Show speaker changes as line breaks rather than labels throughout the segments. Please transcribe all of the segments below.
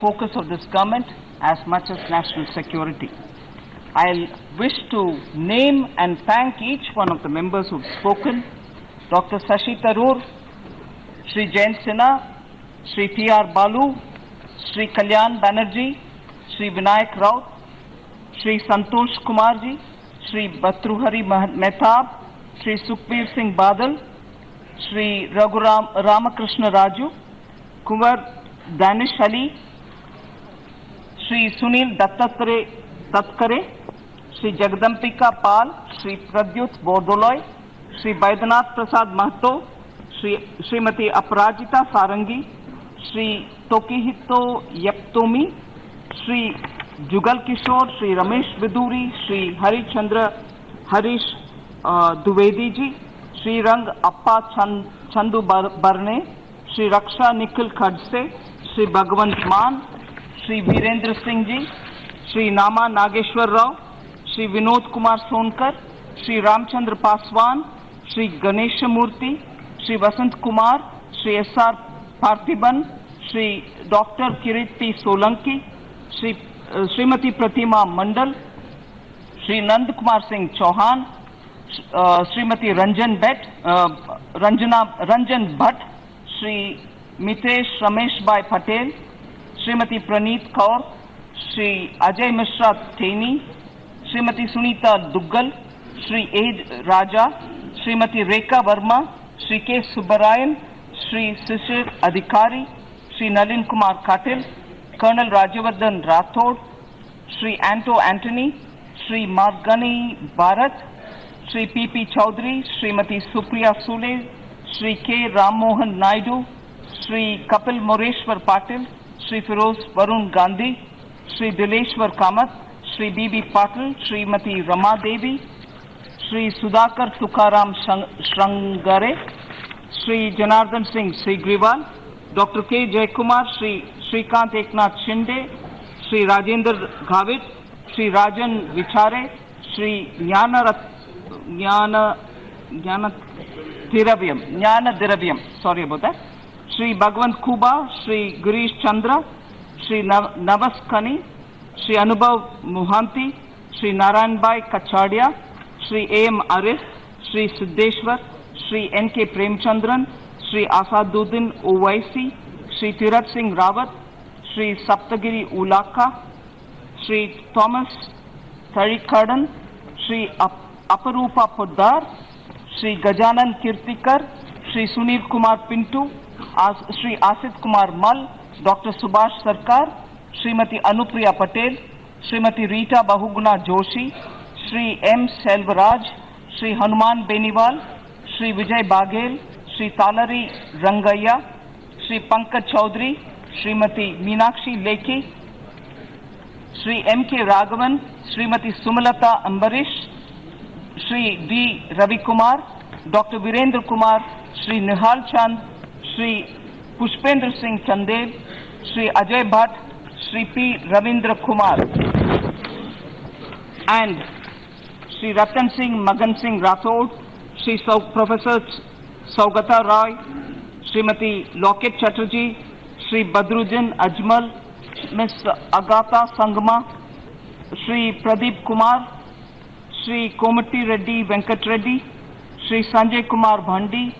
focus of this government as much as national security. I'll wish to name and thank each one of the members who've spoken. Dr. Shashi Tharoor, Shri Jain Sinha, Shri T.R. Balu, Shri Kalyan Banerjee, Shri Vinayak Raut, Shri Santosh Kumarji, Shri Bhatruhari Mehtab, Shri Sukhbir Singh Badal, Shri Raghuram Ramakrishna Raju, Kumar Danish Ali, Shri Sunil Tatkare, Shri Jagdampika Pal, Shri Pradyut Bordoloi, Shri Baidyanath Prasad Mahato, Srimati Aparajita Sarangi, Shri Tokihito Yeptomi, Shri Jugal Kishore, Shri Ramesh Viduri, Shri Harish Duvedi ji, Shri Rang Appa Chandu Barne, Shri Raksha Nikhil Khadse, Shri Bhagwant Maan, Shri Virendra Singh ji, Shri Nama Nageshwar Rao, Shri Vinod Kumar Sonkar, Shri Ramchandra Paswan, Shri Ganesha Murthy, Shri Vasant Kumar, Shri S.R. Parthiban, Shri Dr. Kiriti Solanki, Srimati Pratima Mandal, Shri Nand Kumar Singh Chauhan, Srimati Ranjan Bhatt, Shri Mitesh Ramesh Bhai Patel, Srimati Praneet Kaur, Shri Ajay Mishra Theni, Srimati Sunita Duggal, Shri A. Raja, Srimati Rekha Verma, Shri K. Subbarayan, Shri Sishir Adhikari, Shri Nalin Kumar Katil, Colonel Rajavardhan Rathod, Shri Anto Antony, Shri Margani Bharat, Shri P.P. Chaudhary, Srimati Supriya Sule, Shri K. Ram Mohan Naidu, Shri Kapil Moreshwar Patil, Shri Firoz Varun Gandhi, Shri Dileshwar Kamath, Shri B.B. Patil, Srimati Rama Devi, Shri Sudhakar Tukaram Shrangare, Shri Janardhan Singh Sigriwal, Dr. K. Jaikumar, Shri Shrikant Eknath Shinde, Shri Rajendra Ghavit, Shri Rajan Vichare, Shri Jnana Diravyam, sorry about that, Shri Bhagwant Kuba, Shri Girish Chandra, Shri Navas Kani, Shri Anubhav Mohanty, Shri Narayan Bhai Kachadia, Shri A.M. Arif, Shri Siddeshwar, Shri N.K. Premchandran, Shri Asaduddin Owaisi, Shri Tirat Singh Rawat, Shri Saptagiri Ulaka, Shri Thomas Tharikadan, Shri Aparupa Poddar, Shri Gajanan Kirtikar, Shri Sunil Kumar Pintu, Shri Asit Kumar Mal, Dr. Subhash Sarkar, Srimati Anupriya Patel, Srimati Rita Bahuguna Joshi, Shri M. Selvaraj, Shri Hanuman Beniwal, Shri Vijay Baghel, Shri Talari Rangaya, Shri Pankaj Chaudhary, Srimati Meenakshi Lekhi, Shri M. K. Raghavan, Srimati Sumalata Ambarish, Shri D. Ravi Kumar, Dr. Virendra Kumar, Shri Nihal Chand, Shri Pushpendra Singh Chandel, Shri Ajay Bhatt, Shri P. Ravindra Kumar, and Shri Ratan Singh Magan Singh Rathod, Shri Professor Saugata Roy, Srimati Loket Chatterjee, Shri Badruddin Ajmal, Ms. Agatha Sangma, Shri Pradeep Kumar, Shri Komati Reddy Venkat Reddy, Shri Sanjay Kumar Bhandi,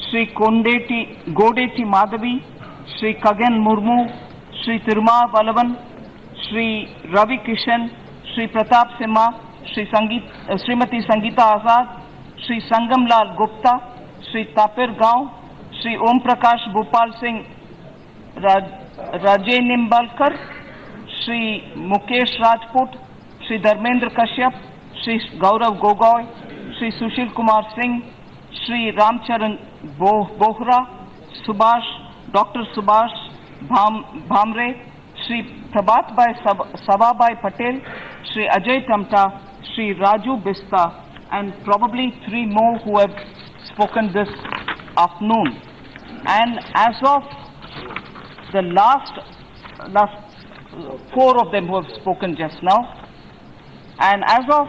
Shri Godeti Madhavi, Shri Kagan Murmu, Shri Tiruma Balavan, Shri Ravi Kishan, Shri Pratap Simha, Srimati Sangeeta Azad, Shri Sangam Lal Gupta, Shri Tapir Gaon, Shri Om Prakash Bhopal Singh Rajay Nimbalkar, Shri Mukesh Rajput, Shri Dharmendra Kashyap, Shri Gaurav Gogoi, Shri Sushil Kumar Singh, Shri Ramcharan Bohra, Dr. Subhash Bhamre, Shri Prabhat Bhai Sababhai Patel, Shri Ajay Tamta, Shri Raju Bista, and probably three more who have spoken this afternoon. And as of the last four of them who have spoken just now, and as of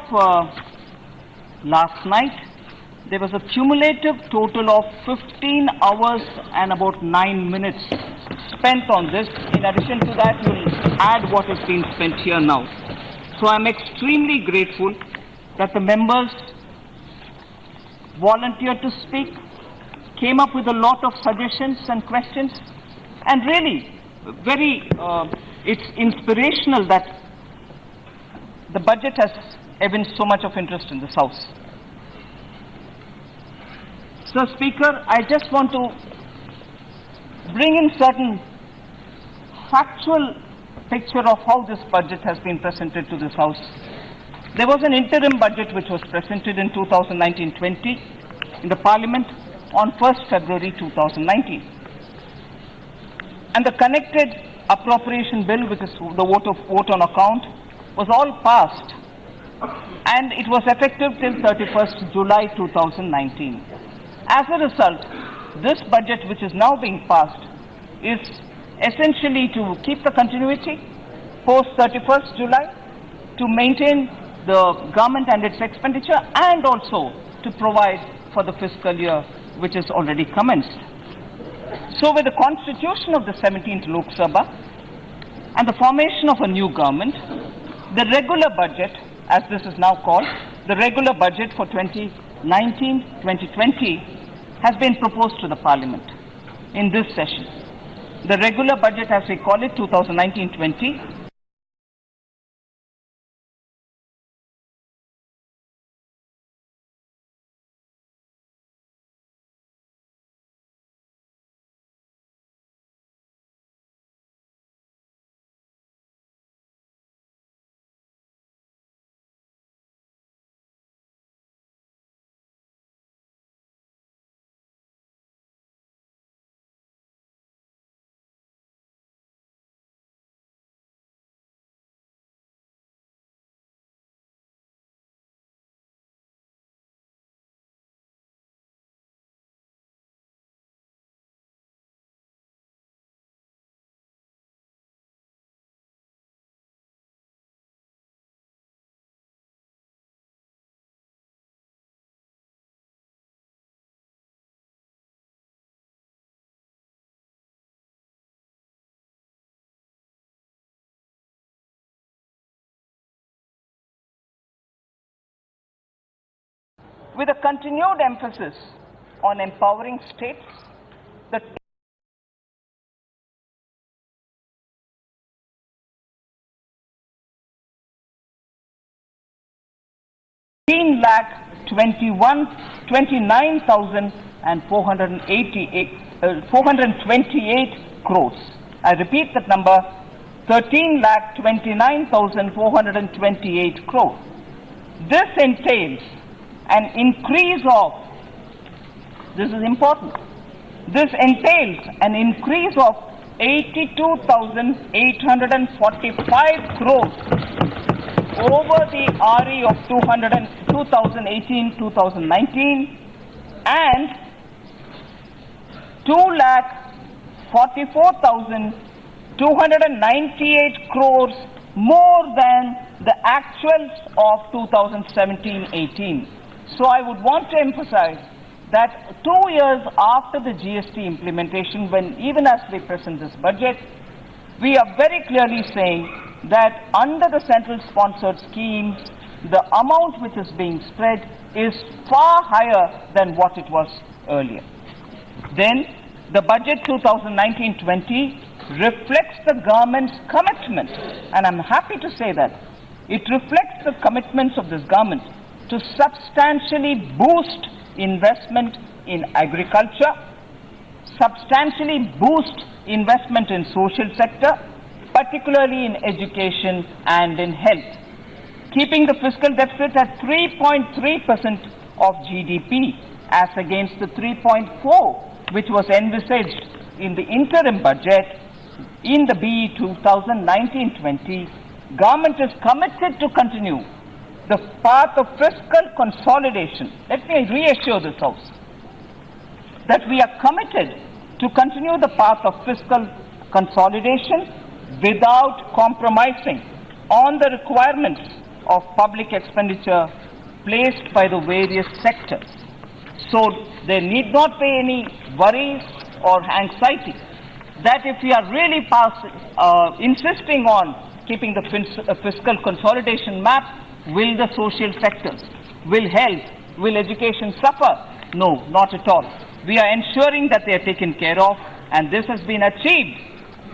last night, there was a cumulative total of 15 hours and about 9 minutes spent on this in in addition to that, you'll add what has been spent here now. So I'm extremely grateful that the members volunteered to speak, came up with a lot of suggestions and questions, and really, it's inspirational that the budget has evinced so much of interest in this House. Sir Speaker, I just want to bring in certain factual picture of how this budget has been presented to this House. There was an interim budget which was presented in 2019-20 in the Parliament on 1st February 2019. And the connected appropriation bill, which is the vote on account, was all passed, and it was effective till 31st July 2019. As a result, this budget which is now being passed is essentially to keep the continuity post 31st July, to maintain the government and its expenditure, and also to provide for the fiscal year which is already commenced. So with the constitution of the 17th Lok Sabha and the formation of a new government, the regular budget, as this is now called, the regular budget for 2019-2020 has been proposed to the Parliament in this session. The regular budget, as we call it, 2019-20, with a continued emphasis on empowering states, the $428 crores. I repeat that number, 13,29,428 crores. This entails an increase of, this is important, this entails an increase of 82,845 crores over the RE of 2018-2019 and 2,44,298 crores more than the actuals of 2017-18. So I would want to emphasize that 2 years after the GST implementation, when even as we present this budget, we are very clearly saying that under the central sponsored scheme, the amount which is being spread is far higher than what it was earlier. Then the budget 2019-20 reflects the government's commitment, and I'm happy to say that it reflects the commitments of this government to substantially boost investment in agriculture, substantially boost investment in social sector, particularly in education and in health, keeping the fiscal deficit at 3.3% of GDP as against the 3.4% which was envisaged in the interim budget in the BE 2019-20. Government is committed to continue the path of fiscal consolidation. Let me reassure this House that we are committed to continue the path of fiscal consolidation without compromising on the requirements of public expenditure placed by the various sectors. So there need not be any worries or anxiety that if we are really insisting on keeping the fiscal consolidation map, will the social sectors, will health, will education suffer? No, not at all. We are ensuring that they are taken care of, and this has been achieved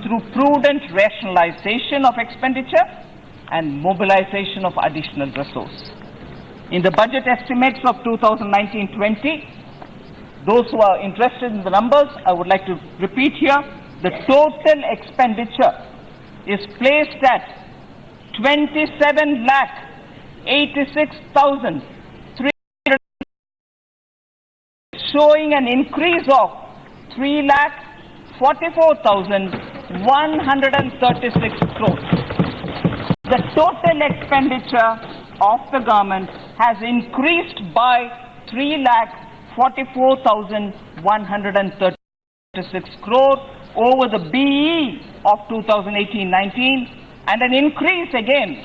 through prudent rationalization of expenditure and mobilization of additional resource. In the budget estimates of 2019-20, those who are interested in the numbers, I would like to repeat here, the total expenditure is placed at 27,86,300, showing an increase of 3,44,136 crores. The total expenditure of the government has increased by 3,44,136 crore over the BE of 2018-19, and an increase again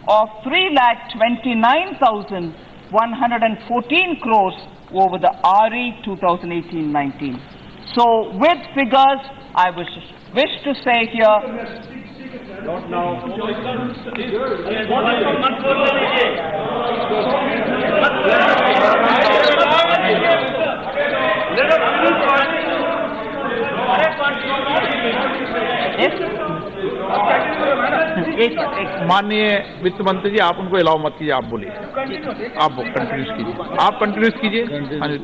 of 3,29,114 crores over the RE 2018-19. So with figures, I wish to say here,
not now.
माननीय वित्त मंत्री जी, आप उनको allow मत कीजिए, आप बोलिए, आप कंटिन्यूस कीजिए, आप कंटिन्यूस कीजिए। हाँ जी,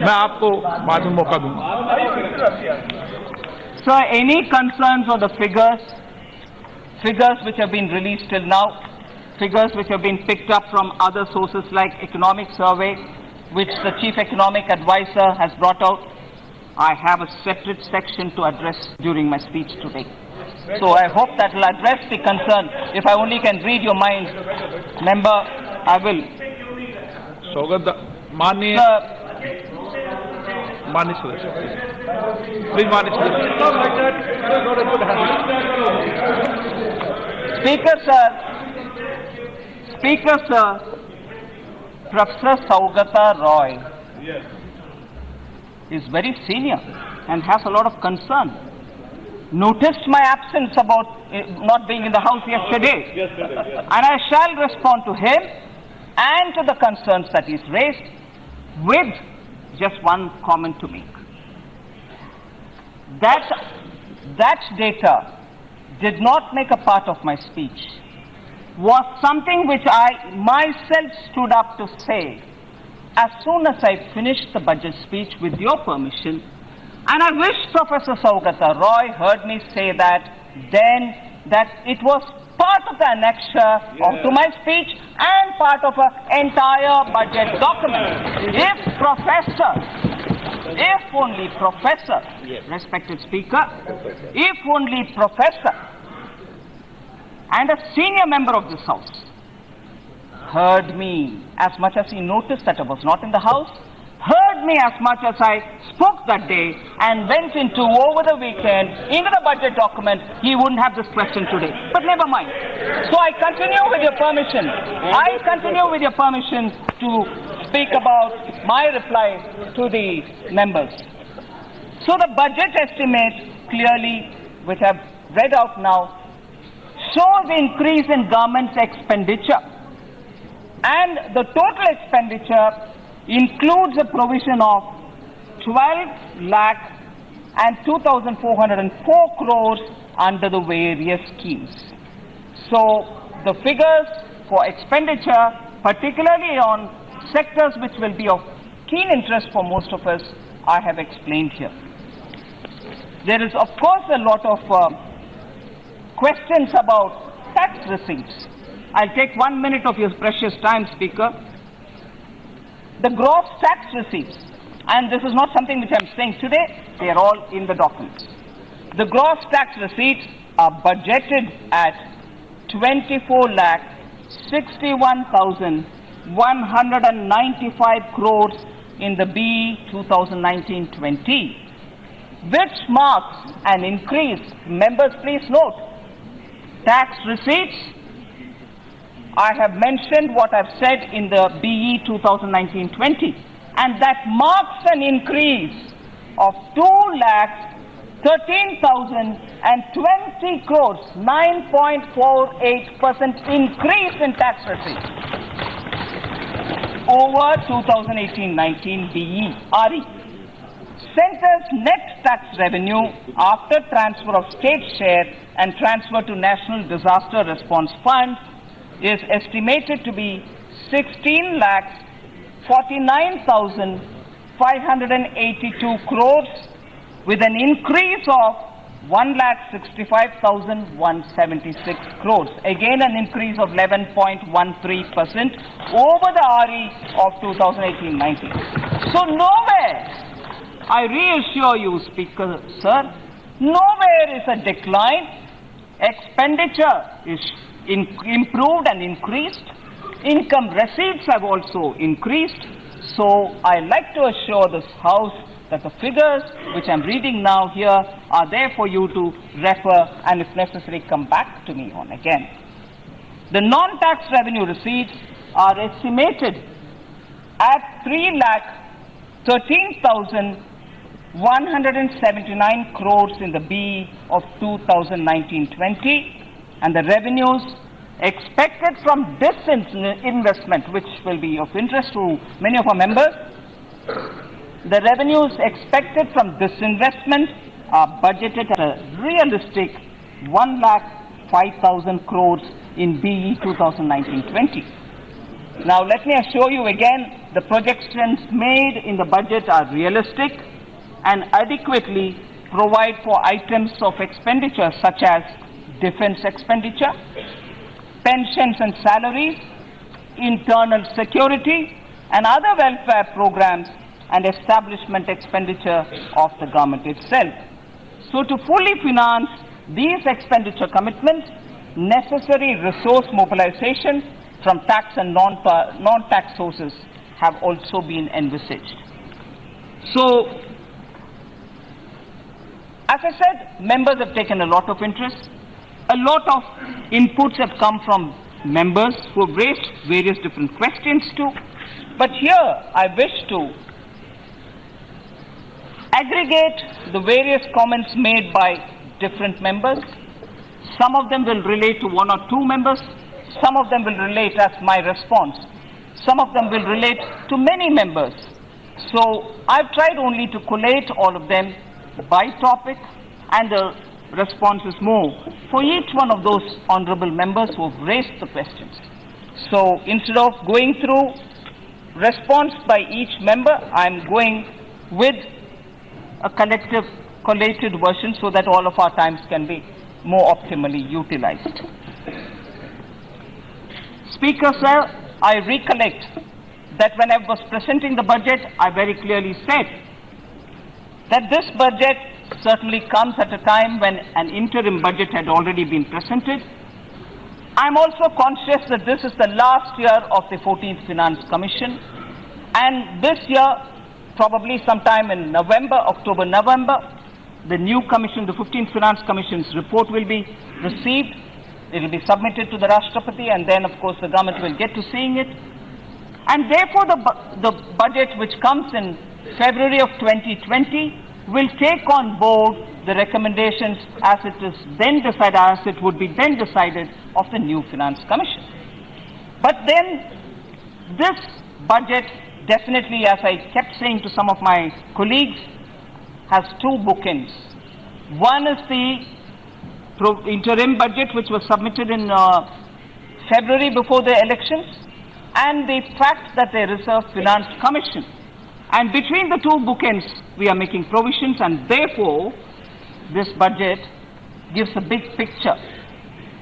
मैं आपको बाद में मौका दूंगा।
Sir, any concerns on the figures which have been released till now, figures which have been picked up from other sources like economic survey, which the chief economic advisor has brought out? I have a separate section to address during my speech today. So I hope that will address the concern. If I only can read your mind, member, I will.
स्वागत माननीय सदस्य, please माननीय सदस्य।
Speaker sir, Professor Saugata Roy is very senior and has a lot of concern. Noticed my absence about not being in the house yesterday. And I shall respond to him and to the concerns that he's raised with just one comment to make. That data did not make a part of my speech, was something which I myself stood up to say as soon as I finished the budget speech, with your permission. And I wish Professor Saugata Roy heard me say that then, that it was part of the annexure to my speech and part of an entire budget document. If only Professor, respected Speaker, if only Professor and a senior member of this House heard me as much as he noticed that I was not in the House, heard me as much as I spoke that day and went into over the weekend into the budget document, he wouldn't have this question today. But never mind. So I continue with your permission. To speak about my reply to the members. So the budget estimate clearly, which I've read out now, shows increase in government expenditure. And the total expenditure includes a provision of 12 lakh and 2,404 crores under the various schemes. So the figures for expenditure, particularly on sectors which will be of keen interest for most of us, I have explained here. There is of course a lot of questions about tax receipts. I'll take 1 minute of your precious time, Speaker. The gross tax receipts, and this is not something which I'm saying today, they are all in the documents. The gross tax receipts are budgeted at 24,61,195 crores in the BE 2019-20, which marks an increase. Members, please note, tax receipts, I have mentioned what I've said in the BE 2019-20, and that marks an increase of 2,13,020 crores, 9.48% increase in tax receipts over 2018-19 BE-RE. Centre's net tax revenue after transfer of state share and transfer to National Disaster Response Fund is estimated to be 16,49,582 crores, with an increase of 1,65,176 crores. Again, an increase of 11.13% over the RE of 2018-19. So nowhere, I reassure you, Speaker, sir, nowhere is a decline. Expenditure is improved and increased. Income receipts have also increased. So I like to assure this House that the figures which I'm reading now here are there for you to refer and if necessary come back to me on again. The non-tax revenue receipts are estimated at 3,13,179 crores in the BE of 2019-20, and the revenues expected from disinvestment, which will be of interest to many of our members. The revenues expected from disinvestment are budgeted at a realistic 1,05,000 crores in BE 2019-20. Now let me assure you again, the projections made in the budget are realistic and adequately provide for items of expenditure such as defense expenditure, pensions and salaries, internal security, and other welfare programs and establishment expenditure of the government itself. So to fully finance these expenditure commitments, necessary resource mobilization from tax and non-tax sources have also been envisaged. So, as I said, members have taken a lot of interest. A lot of inputs have come from members who have raised various different questions too. But here I wish to aggregate the various comments made by different members. Some of them will relate to one or two members. Some of them will relate as my response. Some of them will relate to many members. So I've tried only to collate all of them by topic, and the response is more for each one of those honorable members who have raised the questions. So instead of going through response by each member, I'm going with a collated version so that all of our times can be more optimally utilized. Speaker, sir, I recollect that when I was presenting the budget, I very clearly said that this budget certainly comes at a time when an interim budget had already been presented. I'm also conscious that this is the last year of the 14th Finance Commission, and this year, probably sometime in November, October, November, the new commission, the 15th Finance Commission's report will be received. It will be submitted to the Rashtrapati, and then, of course, the government will get to seeing it. And therefore, the budget which comes in February of 2020 will take on board the recommendations as it is then decided, as it would be then decided of the new Finance Commission. But then, this budget definitely, as I kept saying to some of my colleagues, has two bookends. One is the interim budget which was submitted in February before the elections, and the fact that there is a Finance Commission. And between the two bookends, we are making provisions, and therefore, this budget gives a big picture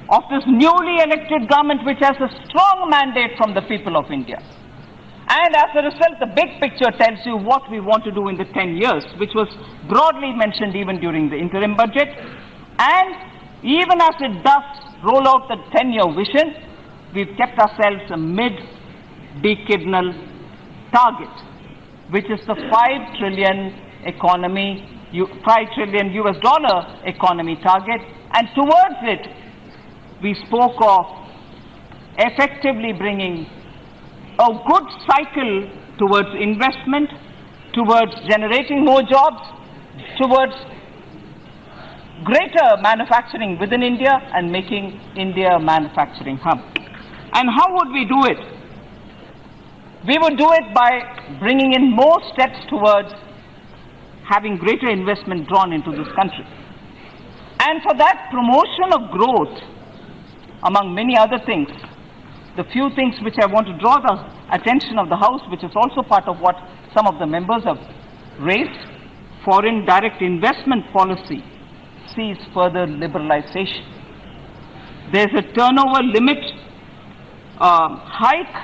of this newly elected government which has a strong mandate from the people of India. And as a result, the big picture tells you what we want to do in the 10 years, which was broadly mentioned even during the interim budget. And even as it does roll out the 10-year vision, we've kept ourselves a mid-decadal target, which is the 5 trillion economy, $5 trillion US dollar economy target. And towards it, we spoke of effectively bringing a good cycle towards investment, towards generating more jobs, towards greater manufacturing within India and making India a manufacturing hub. And how would we do it? We would do it by bringing in more steps towards having greater investment drawn into this country. And for that promotion of growth, among many other things, the few things which I want to draw the attention of the House, which is also part of what some of the members have raised, foreign direct investment policy sees further liberalization. There's a turnover limit hike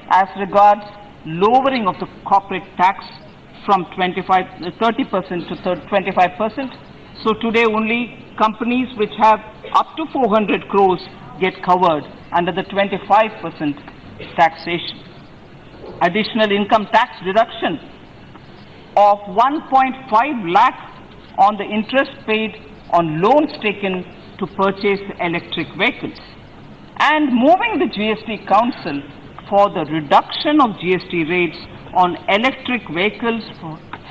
as regards lowering of the corporate tax from 30% to 25%. So today only companies which have up to 400 crores get covered under the 25% taxation. Additional income tax deduction of 1.5 lakh on the interest paid on loans taken to purchase electric vehicles. And moving the GST Council for the reduction of GST rates on electric vehicles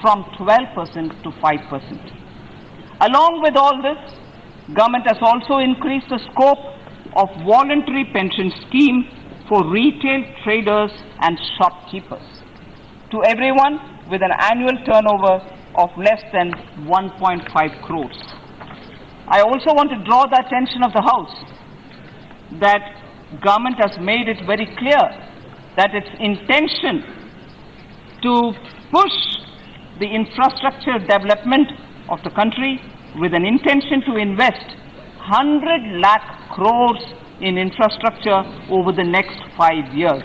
from 12% to 5%. Along with all this, government has also increased the scope of voluntary pension scheme for retail traders and shopkeepers to everyone with an annual turnover of less than 1.5 crores. I also want to draw the attention of the House that government has made it very clear that its intention to push the infrastructure development of the country with an intention to invest 100 lakh crores in infrastructure over the next 5 years.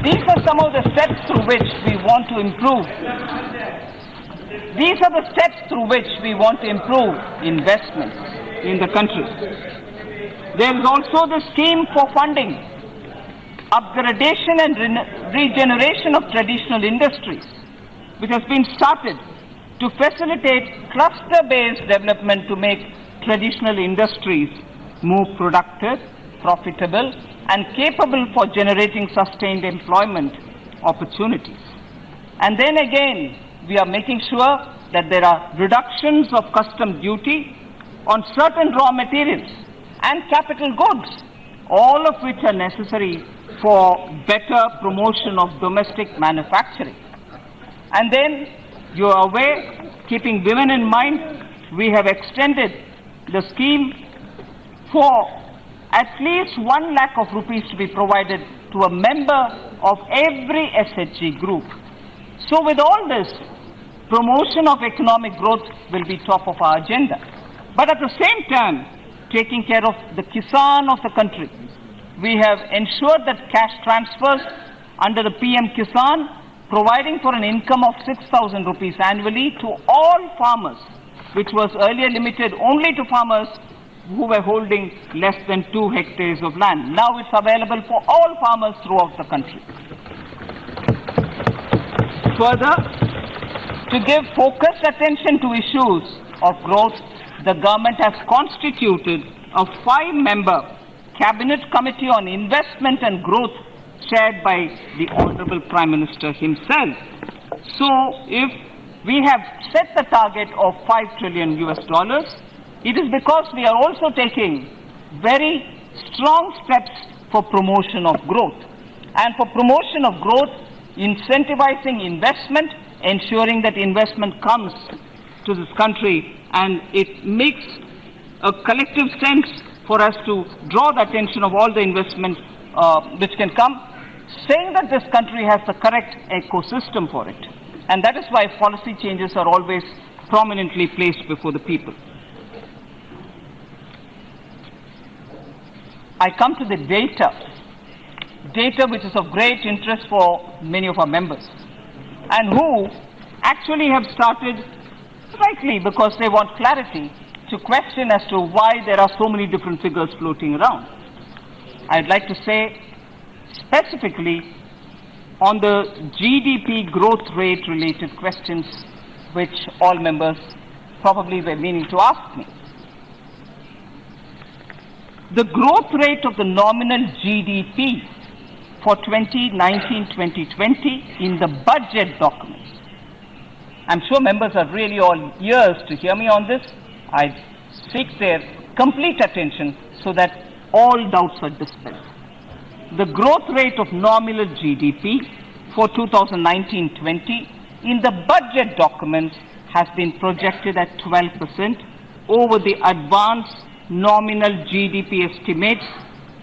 These are some of the steps through which we want to improve. These are the steps through which we want to improve investment in the country. There is also the scheme for funding upgradation and regeneration of traditional industries, which has been started to facilitate cluster-based development to make traditional industries more productive, profitable, and capable for generating sustained employment opportunities. And then again, we are making sure that there are reductions of custom duty on certain raw materials and capital goods, all of which are necessary for better promotion of domestic manufacturing. And then, you are aware, keeping women in mind, we have extended the scheme for at least 1 lakh of rupees to be provided to a member of every SHG group. So with all this, promotion of economic growth will be top of our agenda. But at the same time, taking care of the Kisan of the country, we have ensured that cash transfers under the PM Kisan, providing for an income of 6,000 rupees annually to all farmers, which was earlier limited only to farmers who were holding less than 2 hectares of land. Now it's available for all farmers throughout the country. Further, to give focused attention to issues of growth, the government has constituted a 5-member Cabinet Committee on Investment and Growth chaired by the Honorable Prime Minister himself. So, if we have set the target of $5 trillion, it is because we are also taking very strong steps for promotion of growth. And for promotion of growth, incentivizing investment, ensuring that investment comes to this country, and it makes a collective sense for us to draw the attention of all the investment which can come, saying that this country has the correct ecosystem for it. And that is why policy changes are always prominently placed before the people. I come to the data which is of great interest for many of our members, and who actually have started, likely because they want clarity, to question as to why there are so many different figures floating around. I'd like to say specifically on the GDP growth rate related questions which all members probably were meaning to ask me. The growth rate of the nominal GDP for 2019-2020 in the budget documents I'm sure members are really all ears to hear me on this. I seek their complete attention so that all doubts are dispelled. The growth rate of nominal GDP for 2019-20 in the budget documents has been projected at 12% over the advanced nominal GDP estimates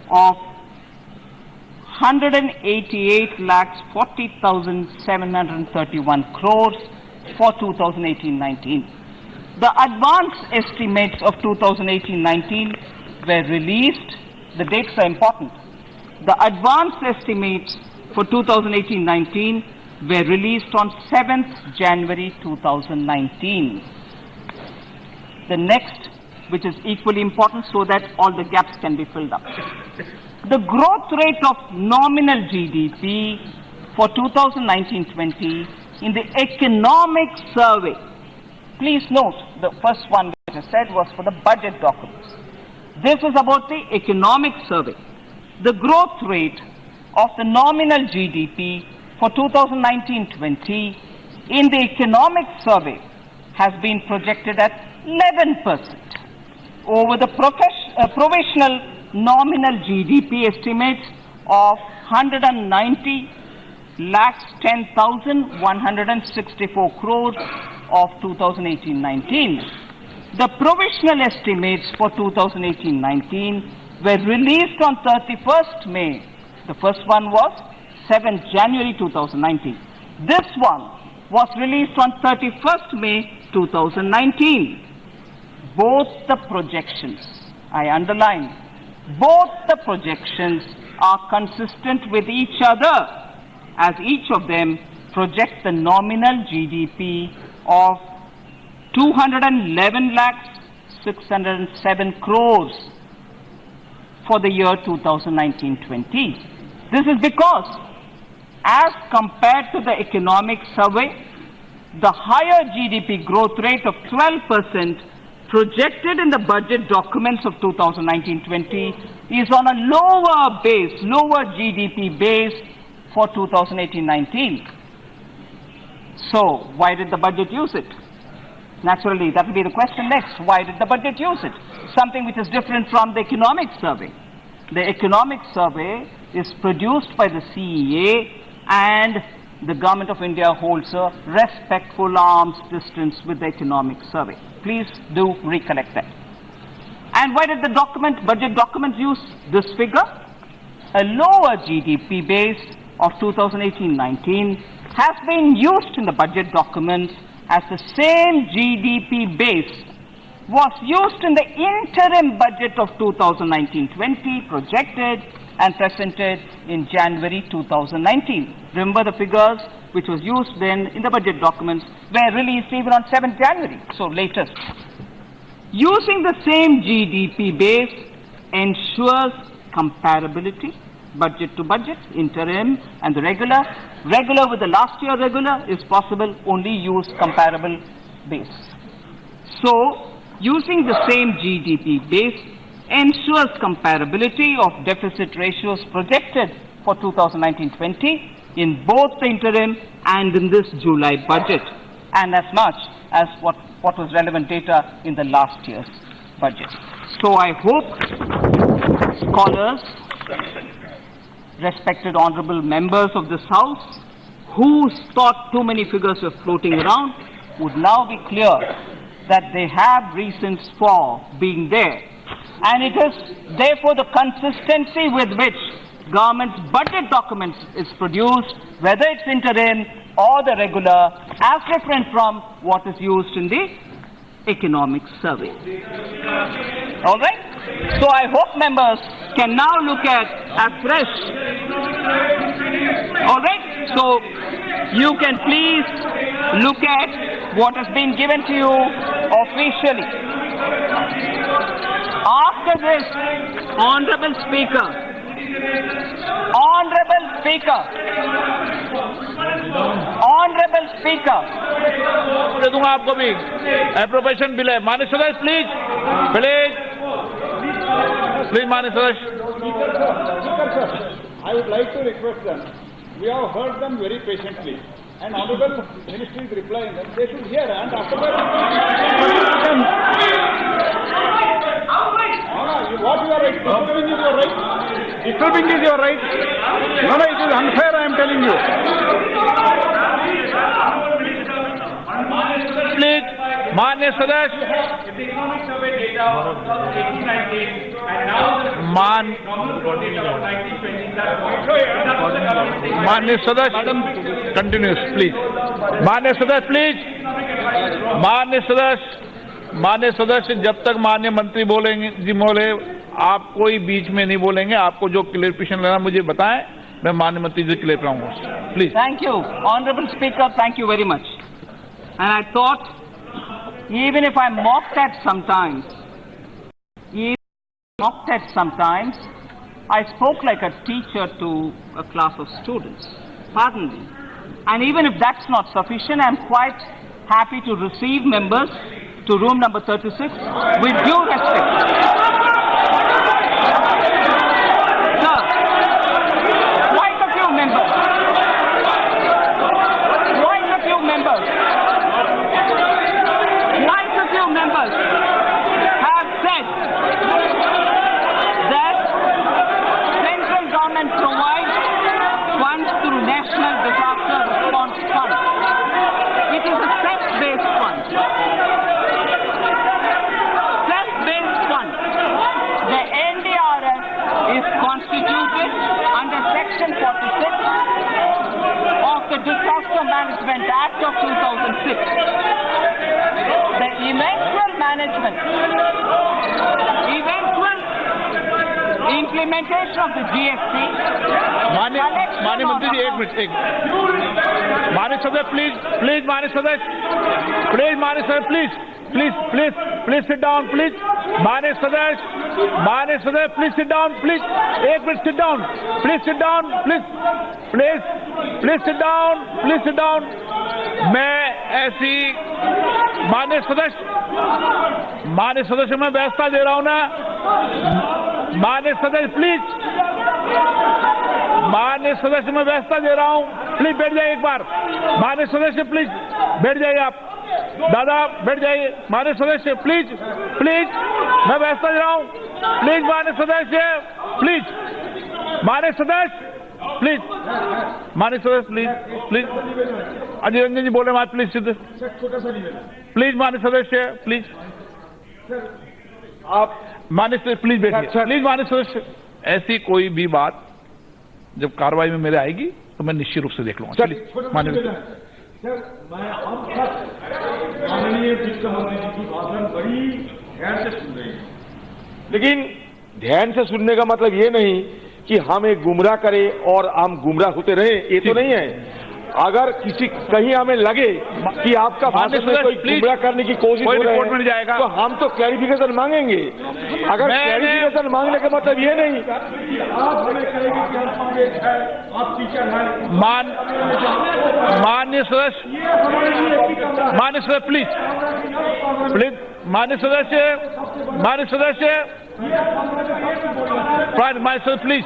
of 188,40,731 crores for 2018-19. The advance estimates of 2018-19 were released. The dates are important. The advance estimates for 2018-19 were released on 7th January 2019. The next, which is equally important so that all the gaps can be filled up. The growth rate of nominal GDP for 2019-20 in the economic survey. Please note, the first one which I said was for the budget documents. This is about the economic survey. The growth rate of the nominal GDP for 2019-20 in the economic survey has been projected at 11% over the provisional nominal GDP estimates of 190,10,164 crores of 2018-19. The provisional estimates for 2018-19 were released on 31st May. The first one was 7th January 2019. This one was released on 31st May 2019. Both the projections, I underline, both the projections are consistent with each other, as each of them project the nominal GDP of 211,607 crores for the year 2019-20. This is because, as compared to the economic survey, the higher GDP growth rate of 12% projected in the budget documents of 2019-20 is on a lower base, lower GDP base for 2018-19. So, why did the budget use it? Naturally, that will be the question next. Why did the budget use it? Something which is different from the economic survey. The economic survey is produced by the CEA, and the Government of India holds a respectful arm's distance with the economic survey. Please do recollect that. And why did the budget document use this figure? A lower GDP base of 2018-19 has been used in the budget documents as the same GDP base was used in the interim budget of 2019-20 projected and presented in January 2019. Remember, the figures which was used then in the budget documents were released even on 7th January, so latest. Using the same GDP base ensures comparability, budget to budget, interim and the regular. Regular with the last year regular is possible, only use comparable base. So, using the same GDP base ensures comparability of deficit ratios projected for 2019-20 in both the interim and in this July budget, and as much as what was relevant data in the last year's budget. So I hope scholars, respected honorable members of this House, who thought too many figures were floating around, would now be clear that they have reasons for being there. And it is therefore the consistency with which government's budget documents is produced, whether it's interim or the regular, as different from what is used in the economic survey. All right? So I hope members can now look at afresh. All right? So you can please look at what has been given to you officially. After this, Honorable Speaker,
दे दूंगा आपको भी appropriation bill है माननीय सदस्य please माननीय सदस्य
Speaker sir, I would like to request them. We have heard them very patiently. and honorable ministry is replying, they should hear, and after that, what you are right, disturbing is your right. Disturbing is your right. No, it is unfair, I am telling you.
Please, मान्य सदस्य,
Economic survey data of 1819 and now the normal growth data of 1920.
मान्य सदस्य, continuous please, मान्य सदस्य please, मान्य सदस्य, जब तक मान्य मंत्री बोलेंगे जी बोले, आप कोई बीच में नहीं बोलेंगे। आपको जो क्लियरिफिकेशन लेना मुझे बताएं, मैं मान्य मंत्री से क्लियर कराऊंगा, please.
Thank you, Honorable Speaker. Thank you very much. And I thought, even if I'm mocked at sometimes, I spoke like a teacher to a class of students. Pardon me. And even if that's not sufficient, I'm quite happy to receive members to room number 36 with due respect. Sir, quite a few members. Have said that central government provides funds through National Disaster Response Fund. It is a self-based fund. Self-based fund. The NDRF is constituted under Section 46 of the Disaster Management Act of 2006. The eventual implementation of the GST.
मान्य मंत्री जी, एक minute, मान्य सदस्य please, मान्य सदस्य please sit down, please, मान्य सदस्य please sit down, please, एक minute, sit down, please sit down, please sit down. मैं ऐसी मान्य सदस्य मैं व्यवस्था दे रहा हूं ना, मान्य सदस्य प्लीज, मैं व्यवस्था दे रहा हूं, प्लीज बैठ जाइए एक बार, मान्य सदस्य प्लीज बैठ जाइए, आप दादा बैठ जाइए, मान्य सदस्य प्लीज, मैं व्यवस्था दे रहा हूं, प्लीज मान्य सदस्य प्लीज, अजय रंजन जी बोले मत, प्लीज सिद्ध, प्लीज मान्य सदस्य प्लीज, आप मान्य सदस्य प्लीज बैठिए, प्लीज मान्य सदस्य। ऐसी कोई भी बात जब कार्रवाई में मेरे आएगी तो मैं निश्चित रूप से देख लूंगा। चलिए मान्य
सर, मैं हम सब माननीय वित्त मंत्री जी की भाषण बड़ी ध्यान से सुन रहे हैं, लेकिन ध्यान से सुनने का मतलब ये नहीं कि हम एक गुमराह करें और हम गुमराह होते रहे, ये तो नहीं है। अगर कहीं हमें लगे कि आपका भाषण में कोई गुमराह करने की कोशिश हो रही है, तो हम तो क्लैरिफिकेशन मांगेंगे। अगर क्लैरिफिकेशन मांगने का मतलब ये नहीं कि आप हमें कहेंगे कि आप टीचर हैं,
मान्य सदस्य प्लीज, मान्य सदस्य प्लीज,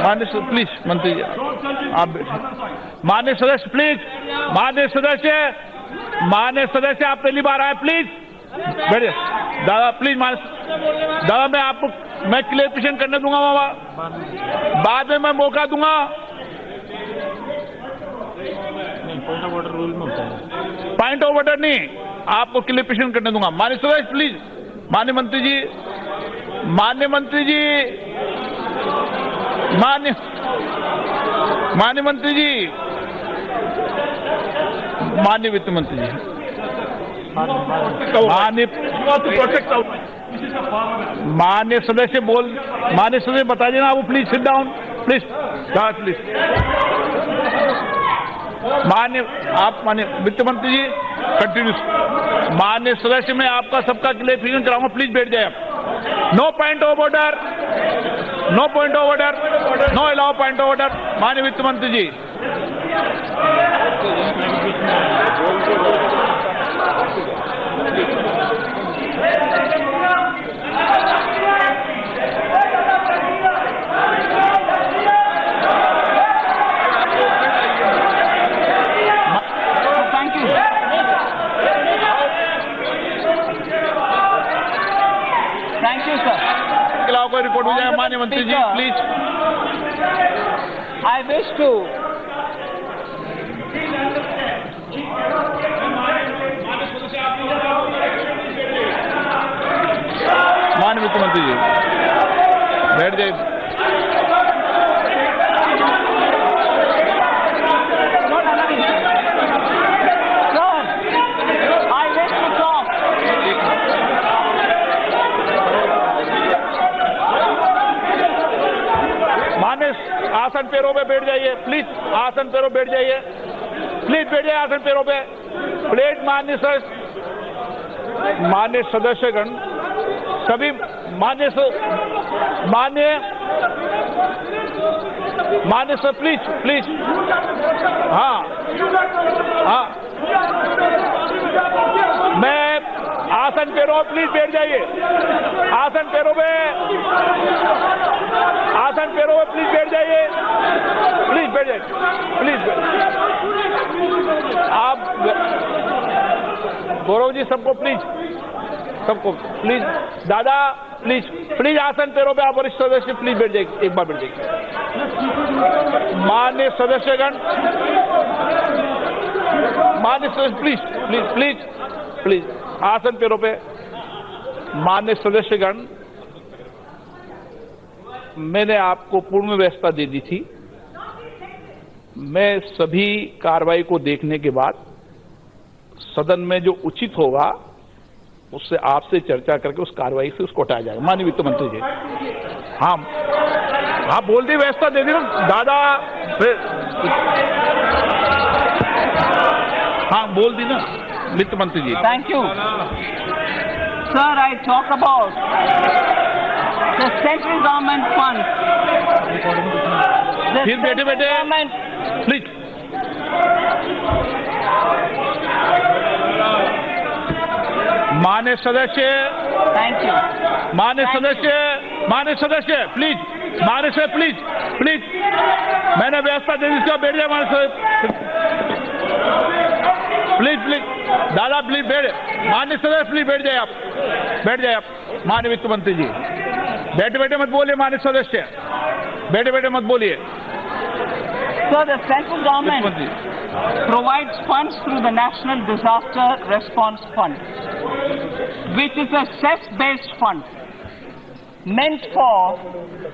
मान्य प्लीज मंत्री जी आप, मान्य सदस्य प्लीज, मान्य सदस्य आप पहली बार आए, प्लीज बैठिए दादा, प्लीज दादा, मैं क्लियरिफिकेशन करने दूंगा, बाबा बाद में मैं मौका दूंगा। पॉइंट ऑफ ऑर्डर नहीं, आपको क्लियरिफिकेशन करने दूंगा। मान्य सदस्य प्लीज, मान्य मंत्री जी, मान्य मंत्री जी, मान्य वित्त मंत्री जी, मान्य सदस्य बता देना, वो please sit down, please please. मान्य वित्त मंत्री जी कंटिन्यू। मान्य सदस्य मैं आपका सबका क्लियरिफिकेशन कराऊंगा, प्लीज बैठ जाए। No point of order, no allow point of order. माननीय वित्त मंत्री जी, पे रिपोर्ट हो जाए। माननीय मंत्री जी प्लीज।
I wish to
माननीय वित्त मंत्री जी बैठ जाइए। आसन पैरों पे बैठ जाइए प्लीज। आसन पैरों बैठ जाइए प्लीज। बैठ जाइए आसन पैरों पे प्लीज। मान्य सदस्यगण सभी मान्य सर प्लीज प्लीज। हाँ हाँ मैं आसन पैरों प्लीज बैठ जाइए। आसन पैरों पे प्लीज बैठ जाइए। प्लीज बैठ जाइए प्लीज। आप गौरव जी सबको प्लीज सबको प्लीज। दादा प्लीज प्लीज आसन पैरों पे आप वरिष्ठ सदस्य प्लीज बैठ जाइए। एक बार बैठ जाइए। मान्य सदस्यगण मान्य सदस्य प्लीज प्लीज प्लीज प्लीज आसन पैरों पे। मान्य सदस्यगण मैंने आपको पूर्ण व्यवस्था दे दी थी। मैं सभी कार्रवाई को देखने के बाद सदन में जो उचित होगा उससे आपसे चर्चा करके उस कार्रवाई से उसको हटाया जाएगा। माननीय वित्त मंत्री जी हाँ हाँ बोल दी व्यवस्था दे दी ना दादा। हाँ बोल दी ना वित्त मंत्री जी।
Thank you. Sir, I talk about the central government funds.
फिर बैठे बैठे प्लीज। मान्य सदस्य
Thank you.
मान्य सदस्य प्लीज। मान्य सर प्लीज प्लीज। मैंने व्यवस्था दे दी इसका बैठ जाए मान्य सर प्लीज प्लीज। दादा प्लीज बैठ। मान्य सदस्य प्लीज बैठ जाए आप। बैठ जाए आप। माननीय वित्त मंत्री जी बैठे बैठे मत बोलिए। माननीय सदस्य बैठे बैठे मत बोलिए।
So the central government provides funds through the National Disaster Response Fund, which is a cess-based fund meant for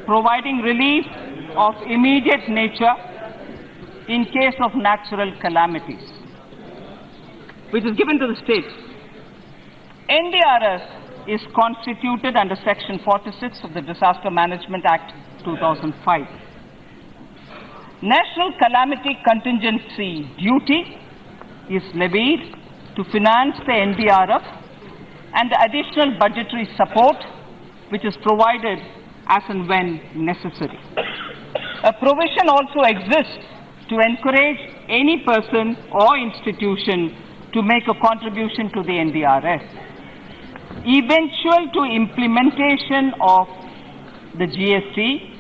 providing relief of immediate nature in case of natural calamities, which is given to the states. NDRF is constituted under Section 46 of the Disaster Management Act 2005. National Calamity Contingency Duty is levied to finance the NDRF and the additional budgetary support which is provided as and when necessary. A provision also exists to encourage any person or institution to make a contribution to the NDRF. Eventual to implementation of the GST,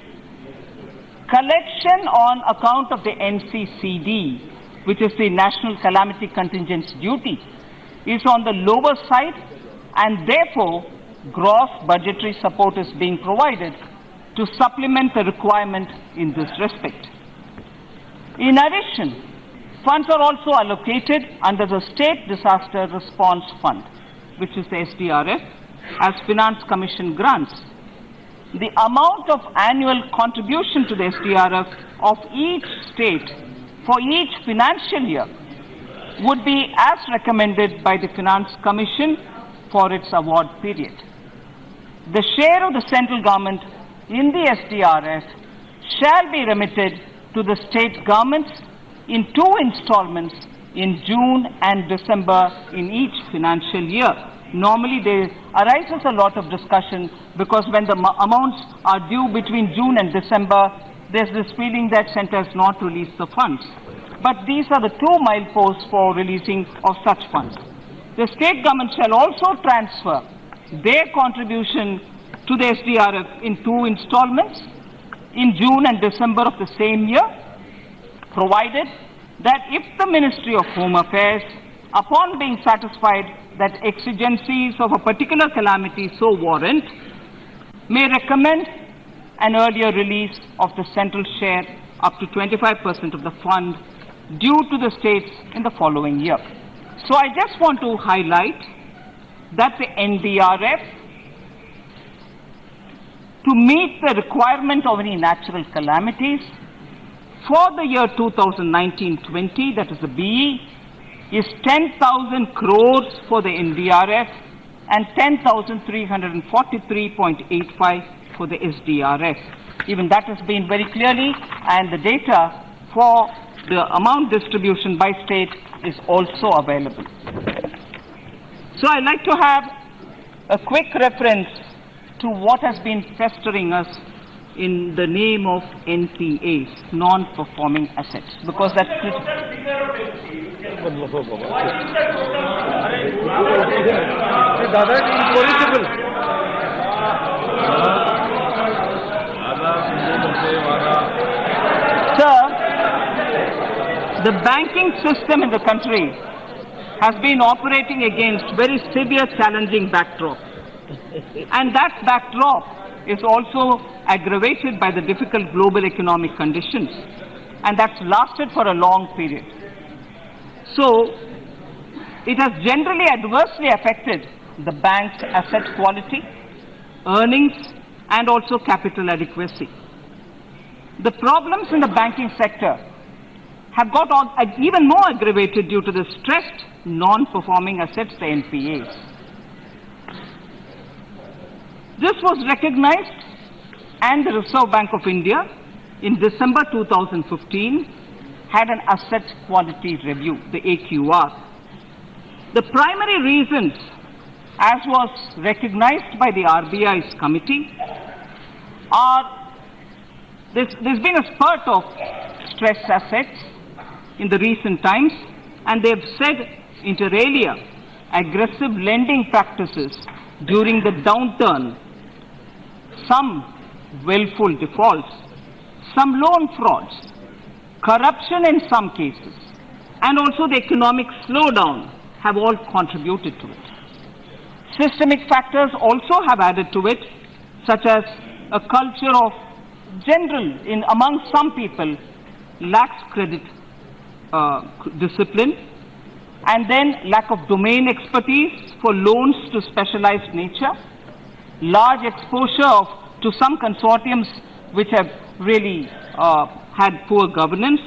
collection on account of the NCCD, which is the National Calamity Contingency Duty, is on the lower side, and therefore gross budgetary support is being provided to supplement the requirement in this respect. In addition, funds are also allocated under the State Disaster Response Fund, which is the SDRF, as Finance Commission grants. The amount of annual contribution to the SDRF of each state for each financial year would be as recommended by the Finance Commission for its award period. The share of the central government in the SDRF shall be remitted to the state governments in 2 installments in June and December in each financial year. Normally there arises a lot of discussion because when the amounts are due between June and December, there's this feeling that center has not released the funds. But these are the 2 mileposts for releasing of such funds. The state government shall also transfer their contribution to the SDRF in 2 installments in June and December of the same year, provided that if the Ministry of Home Affairs, upon being satisfied that exigencies of a particular calamity so warrant, may recommend an earlier release of the central share up to 25% of the fund due to the states in the following year. So I just want to highlight that the NDRF, to meet the requirement of any natural calamities for the year 2019-20, that is the BE, is 10,000 crores for the NDRF and 10,343.85 for the SDRF. Even that has been very clearly, and the data for the amount distribution by state is also available. So I'd like to have a quick reference to what has been festering us in the name of NPAs, non-performing assets, because that's Sir, the banking system in the country has been operating against very severe challenging backdrop. And that backdrop is also aggravated by the difficult global economic conditions. And that's lasted for a long period. So, it has generally adversely affected the bank's asset quality, earnings, and also capital adequacy. The problems in the banking sector have got even more aggravated due to the stressed non-performing assets, the NPAs. This was recognized, and the Reserve Bank of India in December 2015 had an asset quality review, the AQR. The primary reasons, as was recognized by the RBI's committee, are there's been a spurt of stressed assets in the recent times, and they have said, inter alia, aggressive lending practices during the downturn, some willful defaults, some loan frauds, corruption in some cases, and also the economic slowdown have all contributed to it. Systemic factors also have added to it, such as a culture of among some people, lax credit discipline, and then lack of domain expertise for loans to specialized nature, large exposure to some consortiums which have really had poor governance,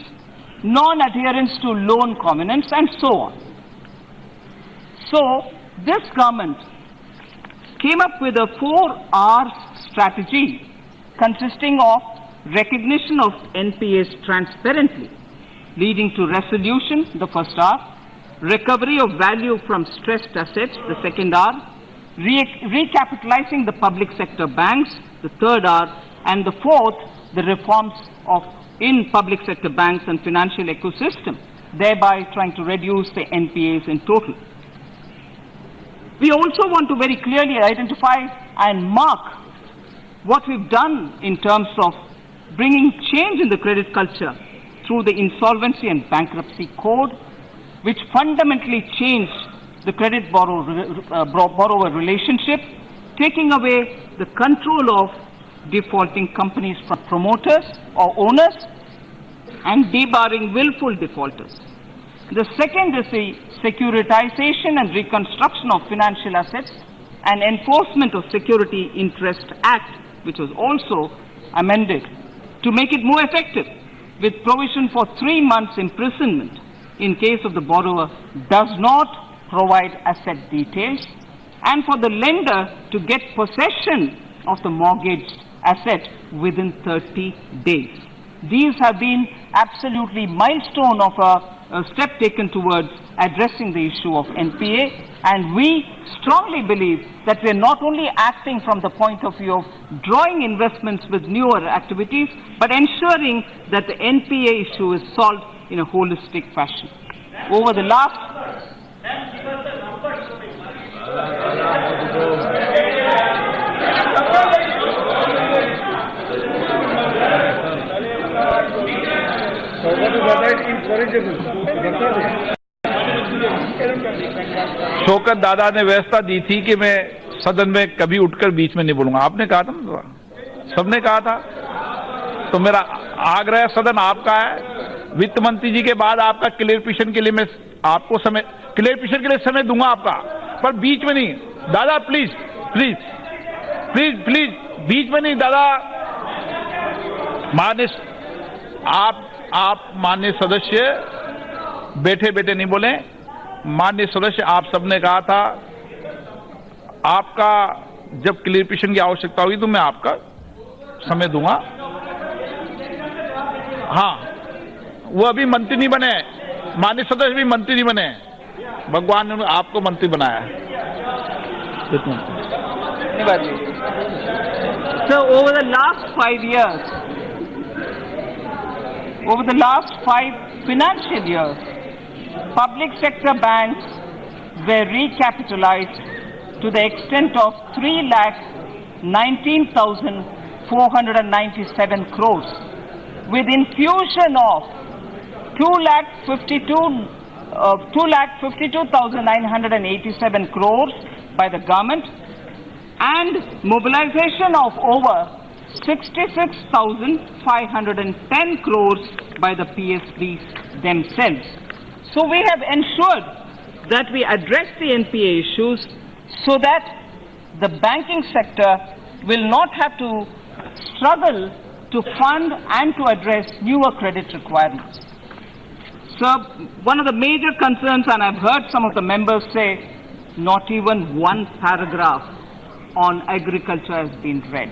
non-adherence to loan covenants, and so on. So, this government came up with a 4R strategy consisting of recognition of NPAs transparently, leading to resolution, the first R, recovery of value from stressed assets, the second R, recapitalizing the public sector banks, the third R, and the fourth, the reforms in public sector banks and financial ecosystem, thereby trying to reduce the NPAs in total. We also want to very clearly identify and mark what we've done in terms of bringing change in the credit culture through the Insolvency and Bankruptcy Code, which fundamentally changed the credit borrower relationship, taking away the control of defaulting companies from promoters or owners and debarring willful defaulters. The second is the Securitization and Reconstruction of Financial Assets and Enforcement of Security Interest Act, which was also amended to make it more effective, with provision for 3 months imprisonment in case of the borrower does not provide asset details, and for the lender to get possession of the mortgaged asset within 30 days. These have been absolutely milestone of a step taken towards addressing the issue of NPA, and we strongly believe that we are not only acting from the point of view of drawing investments with newer activities, but ensuring that the NPA issue is solved in a holistic fashion. Over the last
Shaukat दादा ने व्यवस्था दी थी कि मैं सदन में कभी उठकर बीच में नहीं बोलूंगा। आपने कहा था ना, सबने कहा था, तो मेरा आग्रह सदन आपका है, वित्त मंत्री जी के बाद आपका क्लेरिफिकेशन के लिए मैं आपको समय, क्लेरिफिकेशन के लिए समय दूंगा आपका, पर बीच में नहीं। दादा प्लीज प्लीज प्लीज प्लीज, बीच में नहीं दादा। माननीय आप माननीय सदस्य बैठे बैठे नहीं बोले। माननीय सदस्य, आप सबने कहा था आपका जब क्लेरिफिकेशन की आवश्यकता होगी तो मैं आपका समय दूंगा। हाँ, वो अभी मंत्री नहीं बने, माननीय सदस्य भी मंत्री नहीं बने, भगवान ने आपको मंत्री बनाया है।
So over the last 5 years, over the last 5 financial years, public sector banks were recapitalized to the extent of 3,19,497 crores, with infusion of 2,52,987 crores by the government and mobilization of over 66,510 crores by the PSBs themselves. So we have ensured that we address the NPA issues so that the banking sector will not have to struggle to fund and to address newer credit requirements. So one of the major concerns, and I've heard some of the members say, not even one paragraph on agriculture has been read.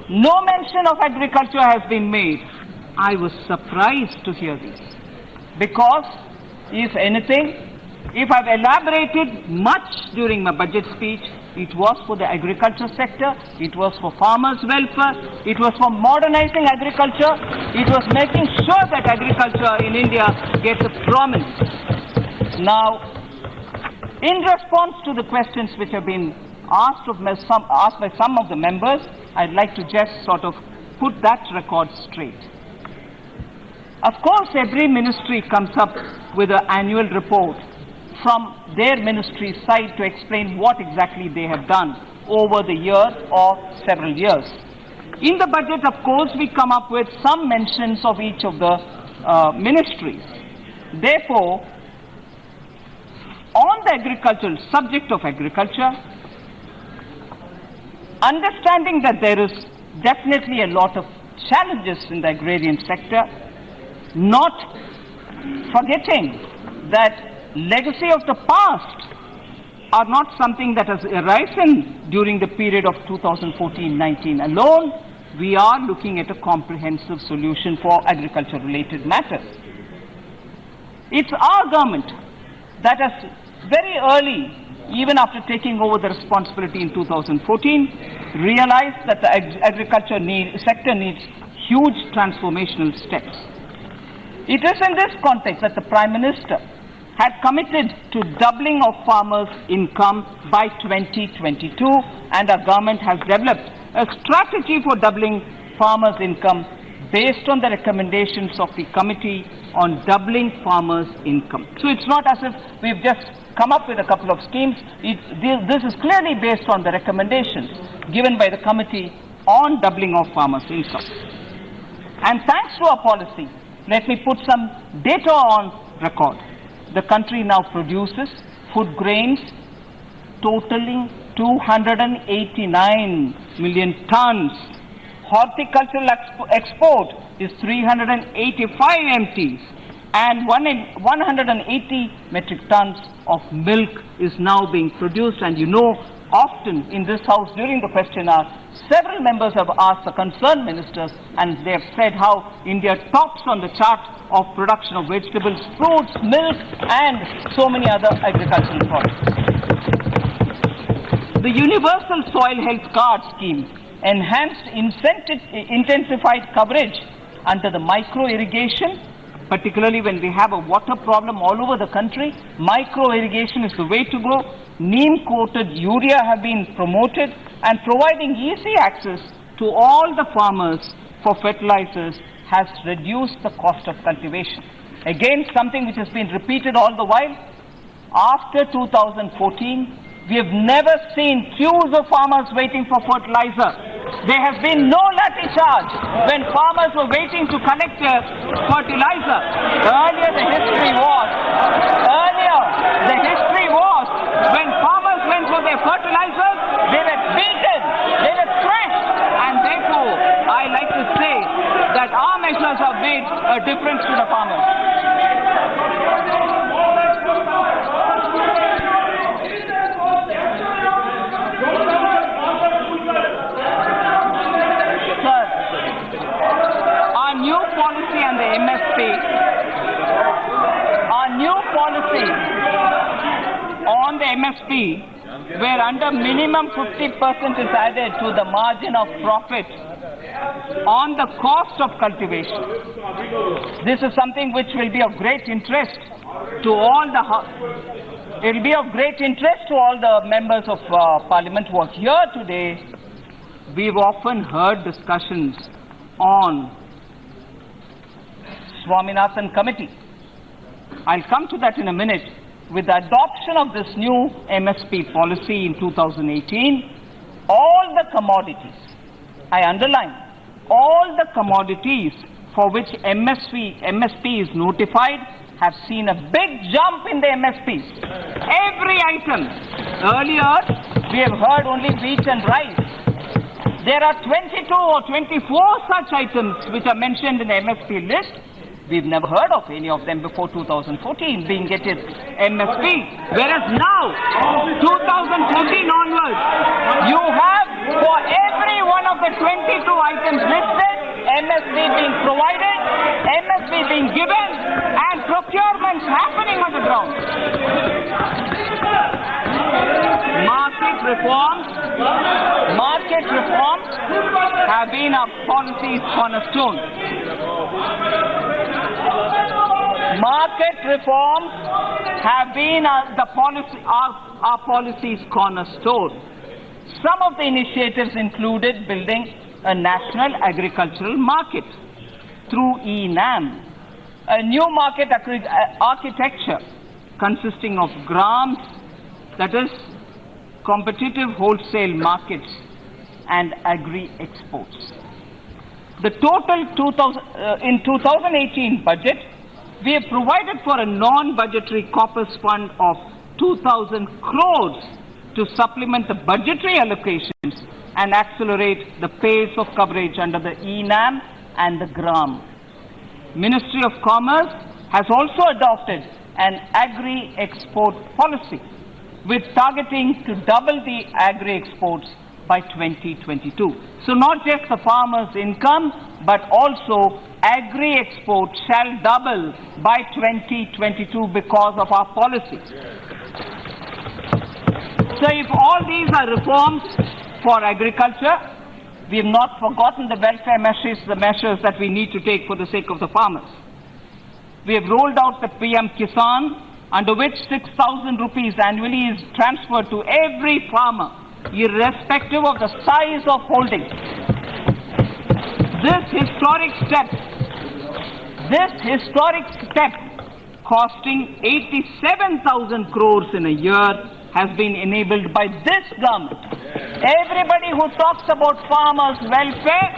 No mention of agriculture has been made. I was surprised to hear this, because if anything, if I've elaborated much during my budget speech, it was for the agriculture sector, it was for farmers' welfare, it was for modernizing agriculture, it was making sure that agriculture in India gets a prominence. Now, in response to the questions which have been asked by some of the members, I'd like to just sort of put that record straight. Of course, every ministry comes up with an annual report from their ministry side to explain what exactly they have done over the year or several years. In the budget, of course, we come up with some mentions of each of the ministries. Therefore, on the agricultural subject of agriculture, understanding that there is definitely a lot of challenges in the agrarian sector, not forgetting that legacy of the past are not something that has arisen during the period of 2014-19 alone. We are looking at a comprehensive solution for agriculture-related matters. It's our government that has very early, even after taking over the responsibility in 2014, realized that the agriculture sector needs huge transformational steps. It is in this context that the Prime Minister had committed to doubling of farmers' income by 2022, and our government has developed a strategy for doubling farmers' income based on the recommendations of the Committee on Doubling Farmers' Income. So it's not as if we've just come up with a couple of schemes. This is clearly based on the recommendations given by the Committee on Doubling of Farmers' Income. And thanks to our policy, let me put some data on record. The country now produces food grains totaling 289 million tons. Horticultural export is 385 MTs, and 180 metric tons of milk is now being produced. And you know, often in this house during the question hour, several members have asked the concerned ministers, and they have said how India tops on the chart of production of vegetables, fruits, milk, and so many other agricultural products. The Universal Soil Health Card scheme enhanced intensified coverage under the micro irrigation, particularly when we have a water problem all over the country. Micro irrigation is the way to go. Neem coated urea have been promoted, and providing easy access to all the farmers for fertilizers has reduced the cost of cultivation. Again, something which has been repeated all the while. After 2014, We have never seen queues of farmers waiting for fertilizer. There has been no lathi charge when farmers were waiting to collect their fertilizer. Earlier the history was when farmers went for their fertilizers, they were beaten, they were thrashed, and therefore I like to say that our measures have made a difference to the farmers. Sir, our new policy on the MSP, on the MSP, where under minimum 50% is added to the margin of profit on the cost of cultivation. This is something which will be of great interest to all the members of Parliament who are here today. We've often heard discussions on Swaminathan Committee. I'll come to that in a minute. With the adoption of this new MSP policy in 2018, all the commodities, I underline, all the commodities for which MSP is notified have seen a big jump in the MSPs. Every item. Earlier, we have heard only wheat and rice. There are 22 or 24 such items which are mentioned in the MSP list. We've never heard of any of them before 2014 being getting MSP. Whereas now, 2014 onwards, you have for every one of the 22 items listed, MSP being provided, MSP being given, and procurements happening on the ground. Market reforms have been our policy's cornerstone. Market reforms have been our policy's cornerstone. Some of the initiatives included building a national agricultural market through ENAM, a new market architecture consisting of grams, that is, competitive wholesale markets and agri-exports. The total in 2018 budget, we have provided for a non-budgetary corpus fund of 2,000 crores to supplement the budgetary allocations and accelerate the pace of coverage under the ENAM and the GRAM. Ministry of Commerce has also adopted an agri-export policy with targeting to double the agri-exports by 2022. So not just the farmers' income, but also agri-export shall double by 2022 because of our policy. So if all these are reforms for agriculture, we have not forgotten the welfare measures, the measures that we need to take for the sake of the farmers. We have rolled out the PM Kisan, under which 6,000 rupees annually is transferred to every farmer, irrespective of the size of holding. This historic step, costing 87,000 crores in a year, has been enabled by this government. Everybody who talks about farmers' welfare,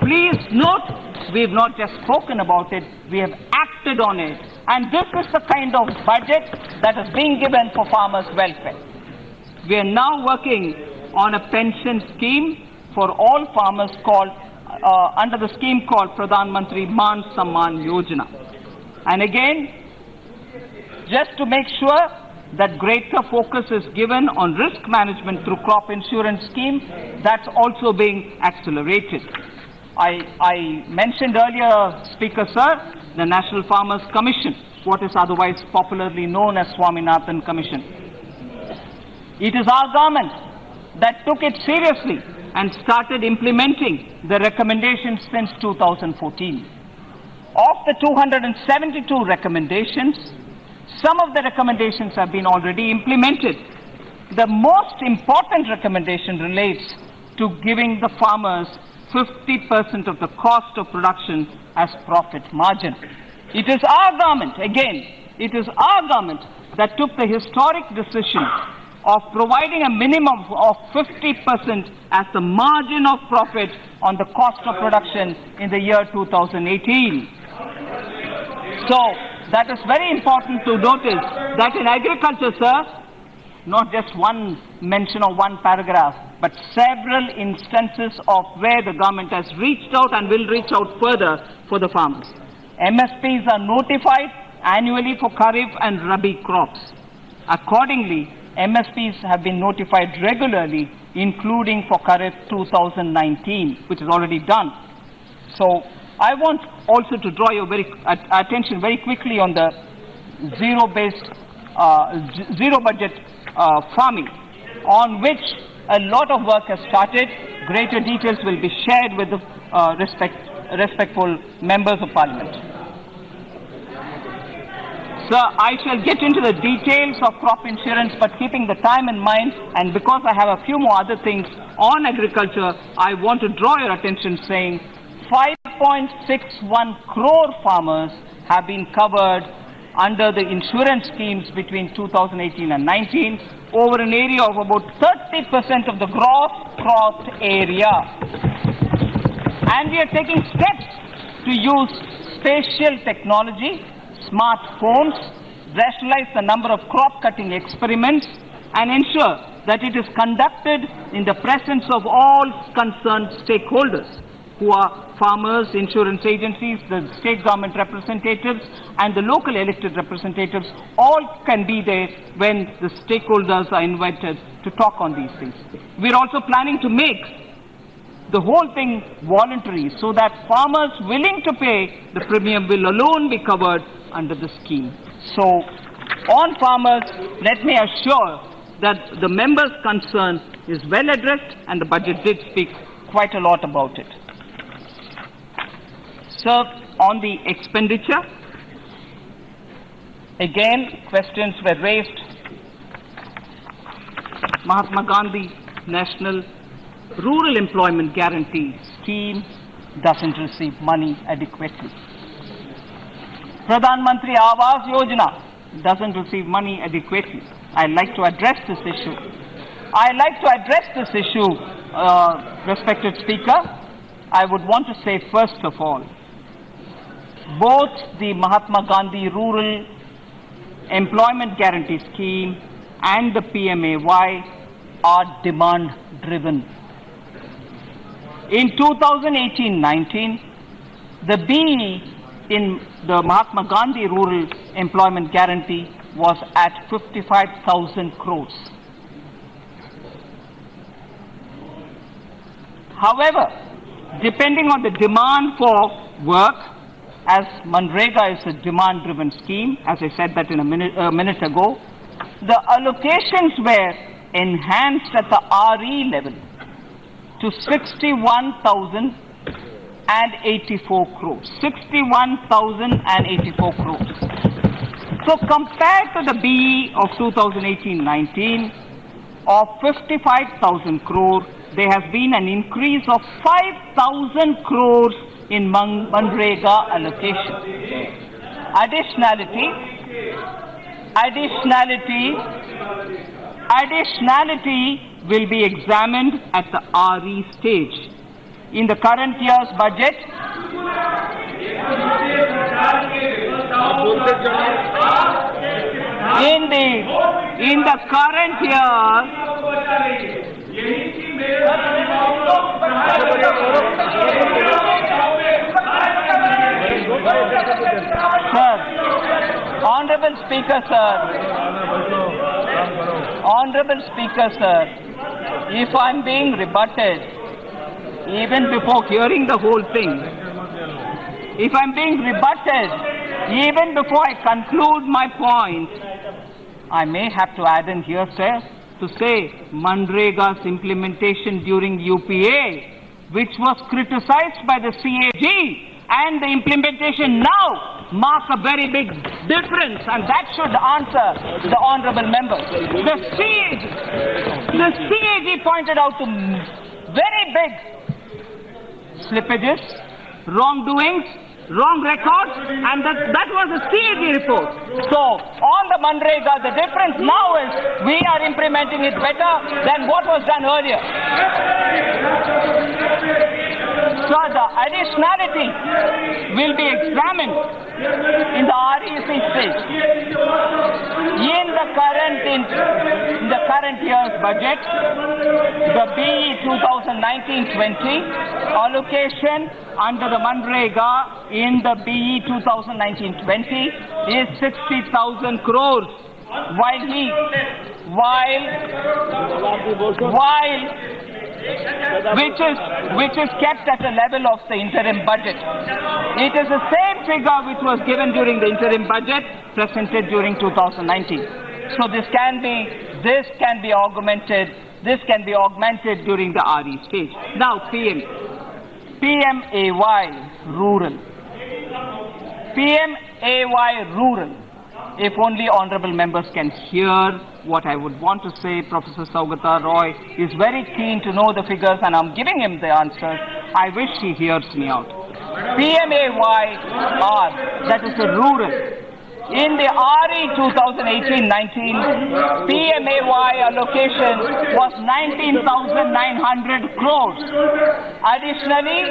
please note, we have not just spoken about it, we have acted on it. And this is the kind of budget that is being given for farmers' welfare. We are now working on a pension scheme for all farmers called, under the scheme called Pradhan Mantri Man Samman Yojana. And again, just to make sure that greater focus is given on risk management through crop insurance scheme, that's also being accelerated. I mentioned earlier, Speaker Sir, the National Farmers Commission, what is otherwise popularly known as Swaminathan Commission. It is our government that took it seriously and started implementing the recommendations since 2014. Of the 272 recommendations, some of the recommendations have been already implemented. The most important recommendation relates to giving the farmers 50% of the cost of production as profit margin. It is our government, again, it is our government that took the historic decision of providing a minimum of 50% as the margin of profit on the cost of production in the year 2018. So that is very important to notice that in agriculture, sir, not just one mention or one paragraph, but several instances of where the government has reached out and will reach out further for the farmers. MSPs are notified annually for Kharif and Rabi crops. Accordingly, MSPs have been notified regularly, including for Kharif 2019, which is already done. So I want also to draw your attention very quickly on the zero budget farming, on which a lot of work has started. Greater details will be shared with the respectful members of Parliament. Sir, I shall get into the details of crop insurance, but keeping the time in mind, and because I have a few more other things on agriculture, I want to draw your attention saying 5.61 crore farmers have been covered under the insurance schemes between 2018 and 19 over an area of about 30% of the gross cropped area. And we are taking steps to use spatial technology, smartphones, rationalize the number of crop cutting experiments, and ensure that it is conducted in the presence of all concerned stakeholders, who are farmers, insurance agencies, the state government representatives, and the local elected representatives. All can be there when the stakeholders are invited to talk on these things. We're also planning to make the whole thing voluntary, so that farmers willing to pay the premium will alone be covered under the scheme. So, on farmers, let me assure that the members' concern is well addressed, and the budget did speak quite a lot about it. Sir, on the expenditure, again, questions were raised. Mahatma Gandhi National Rural Employment Guarantee Scheme doesn't receive money adequately. Pradhan Mantri Awas Yojana doesn't receive money adequately. I'd like to address this issue. Respected Speaker. I would want to say first of all, both the Mahatma Gandhi Rural Employment Guarantee Scheme and the PMAY are demand-driven. In 2018-19, the BE in the Mahatma Gandhi Rural Employment Guarantee was at 55,000 crores. However, depending on the demand for work, as Manrega is a demand-driven scheme, as I said that in a minute ago, the allocations were enhanced at the RE level to 61,084 crores. 61,084 crores. So compared to the BE of 2018-19 of 55,000 crore, there has been an increase of 5,000 crores in Manrega allocation. Additionality will be examined at the RE stage. In the current year's budget, in the current year, sir, Honorable Speaker, sir, if I'm being rebutted, even before hearing the whole thing, if I'm being rebutted, even before I conclude my point, I may have to add in here, sir, to say Manrega's implementation during UPA, which was criticized by the CAG, and the implementation now mark a very big difference, and that should answer the honorable members. The CAG pointed out to very big slippages, wrongdoings, wrong records, and that was a CAG report. So on the Manrega, the difference now is we are implementing it better than what was done earlier. So the additionality will be examined in the REC stage. In the current year's budget, the BE 2019-20 allocation under the Manrega in the BE 2019-20 is 60,000 crores, which is kept at the level of the interim budget. It is the same figure which was given during the interim budget presented during 2019. So this can be augmented during the RE stage. Now PMAY rural. PMAY rural. If only honorable members can hear what I would want to say. Professor Saugata Roy is very keen to know the figures and I'm giving him the answers. I wish he hears me out. PMAYR, that is the rural. In the RE 2018-19, PMAY allocation was 19,900 crores. Additionally,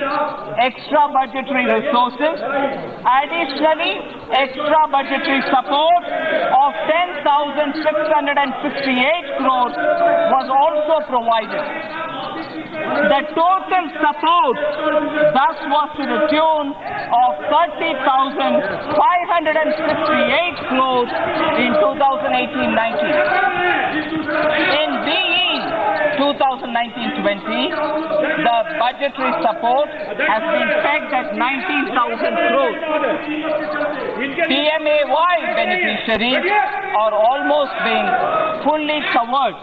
extra budgetary resources, extra budgetary support of 10,668 crores was also provided. The total support thus was to the tune of 30,568 crores in 2018-19. In BE 2019-20, the budgetary support has been pegged at 19,000 crores. PMAY beneficiaries are almost being fully covered.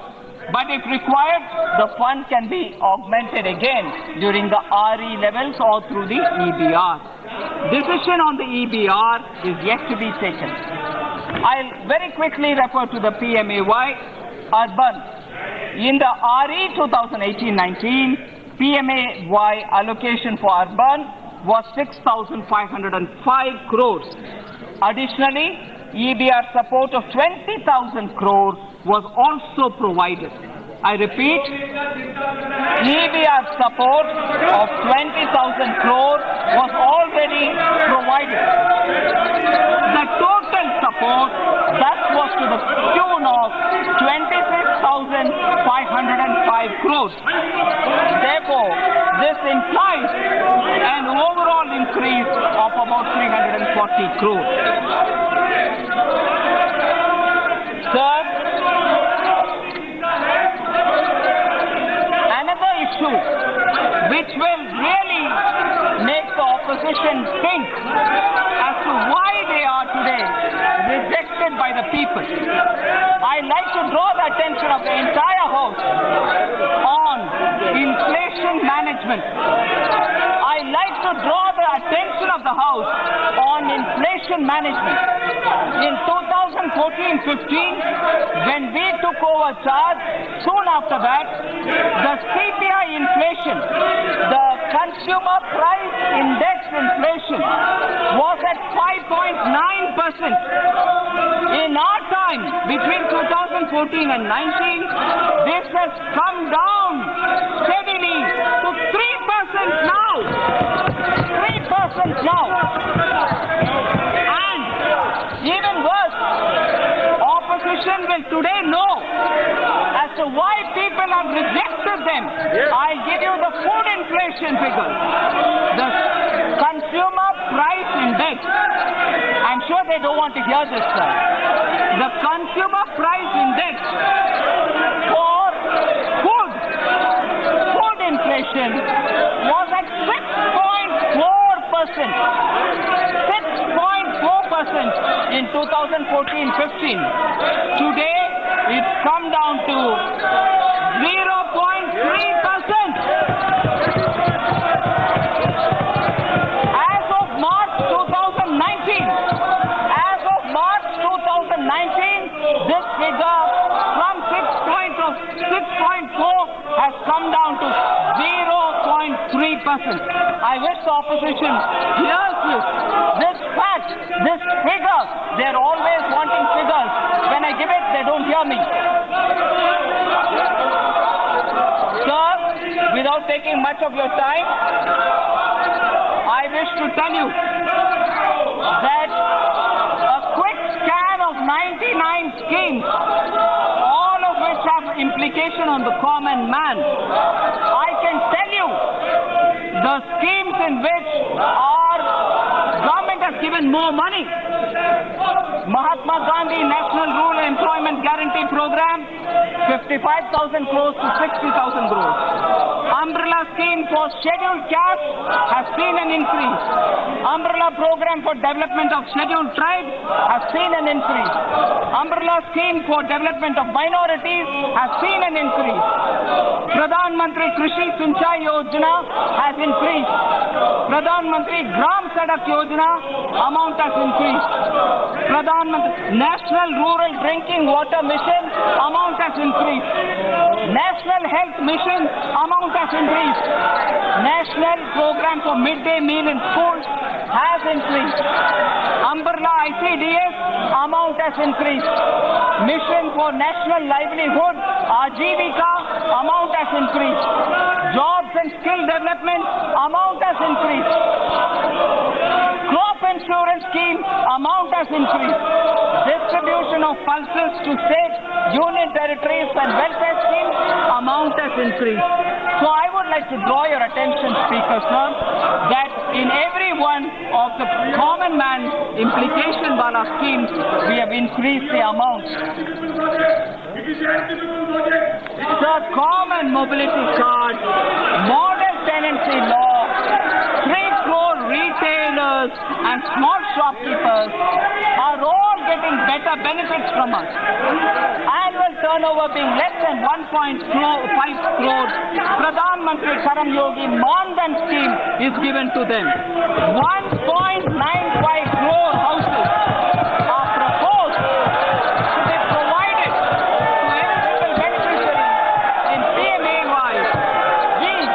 But if required, the fund can be augmented again during the RE levels or through the EBR. Decision on the EBR is yet to be taken. I'll very quickly refer to the PMAY urban. In the RE 2018-19, PMAY allocation for urban was 6,505 crores. Additionally, EBR support of 20,000 crores was also provided. I repeat, EBR support of 20,000 crores was already provided. The total support that was to the tune of 26,505 crores. Therefore, this implies an overall increase of about 340 crores. Sir, another issue which will really make the opposition think as to why they are today rejected by the people. I'd like to draw the attention of the entire House on inflation management. I'd like to draw the attention of the House on inflation management. In 2014-15, when we took over charge, soon after that, the CPI inflation, the consumer price index inflation, was at 5.9%. In our time, between 2014 and 19, this has come down steadily to 3% now. 3% now. And even worse, opposition will today know as to why people have rejected them. I'll give you the food inflation figure. The consumer price index. I'm sure they don't want to hear this, sir. The consumer price index for food inflation was at 6.4%. 6.4% in 2014-15. Today, it's come down to 0.3%. As of March 2019, this figure from 6.4 has come down to 0.3%. I wish the opposition hears you. This fact, this figure, they're always wanting figures. When I give it, they don't hear me. Sir, without taking much of your time, I wish to tell you that a quick scan of 99 schemes, all of which have implication on the common man, I can tell you the schemes in which our government has given more money. Mahatma Gandhi National Rural Employment Guarantee Program, 55,000 crores to 60,000 crores. Umbrella scheme for scheduled caste has seen an increase. Umbrella program for development of scheduled tribes has seen an increase. Umbrella scheme for development of minorities has seen an increase. Pradhan Mantri Krishi Sinchai Yojana has increased. Pradhan Mantri Gram Sadak Yojana amount has increased. Pradhan Mantri National Rural Drinking Water Mission amount has increased. National Health Mission amount has increased. National Program for Midday Meal in Schools has increased. Umbrella ICDS amount has increased. Mission for National Livelihood Ajivika amount has increased. Jobs and Skill Development amount has increased. Crop insurance scheme amount has increased. Distribution of pulses to states, union territories and welfare schemes amount has increased. So I would like to draw your attention, Speaker Sir, that in every one of the common man implication wala schemes, we have increased the amount. The common mobility card, model tenancy law, 3 crore retailers and small shopkeepers are all getting better benefits from us. Annual turnover being less than 1.5 crores, Pradhan Mantri Karam Yogi Mandan scheme is given to them. 1.95 crore houses are proposed to be provided to eligible beneficiaries in PMAY, Weed,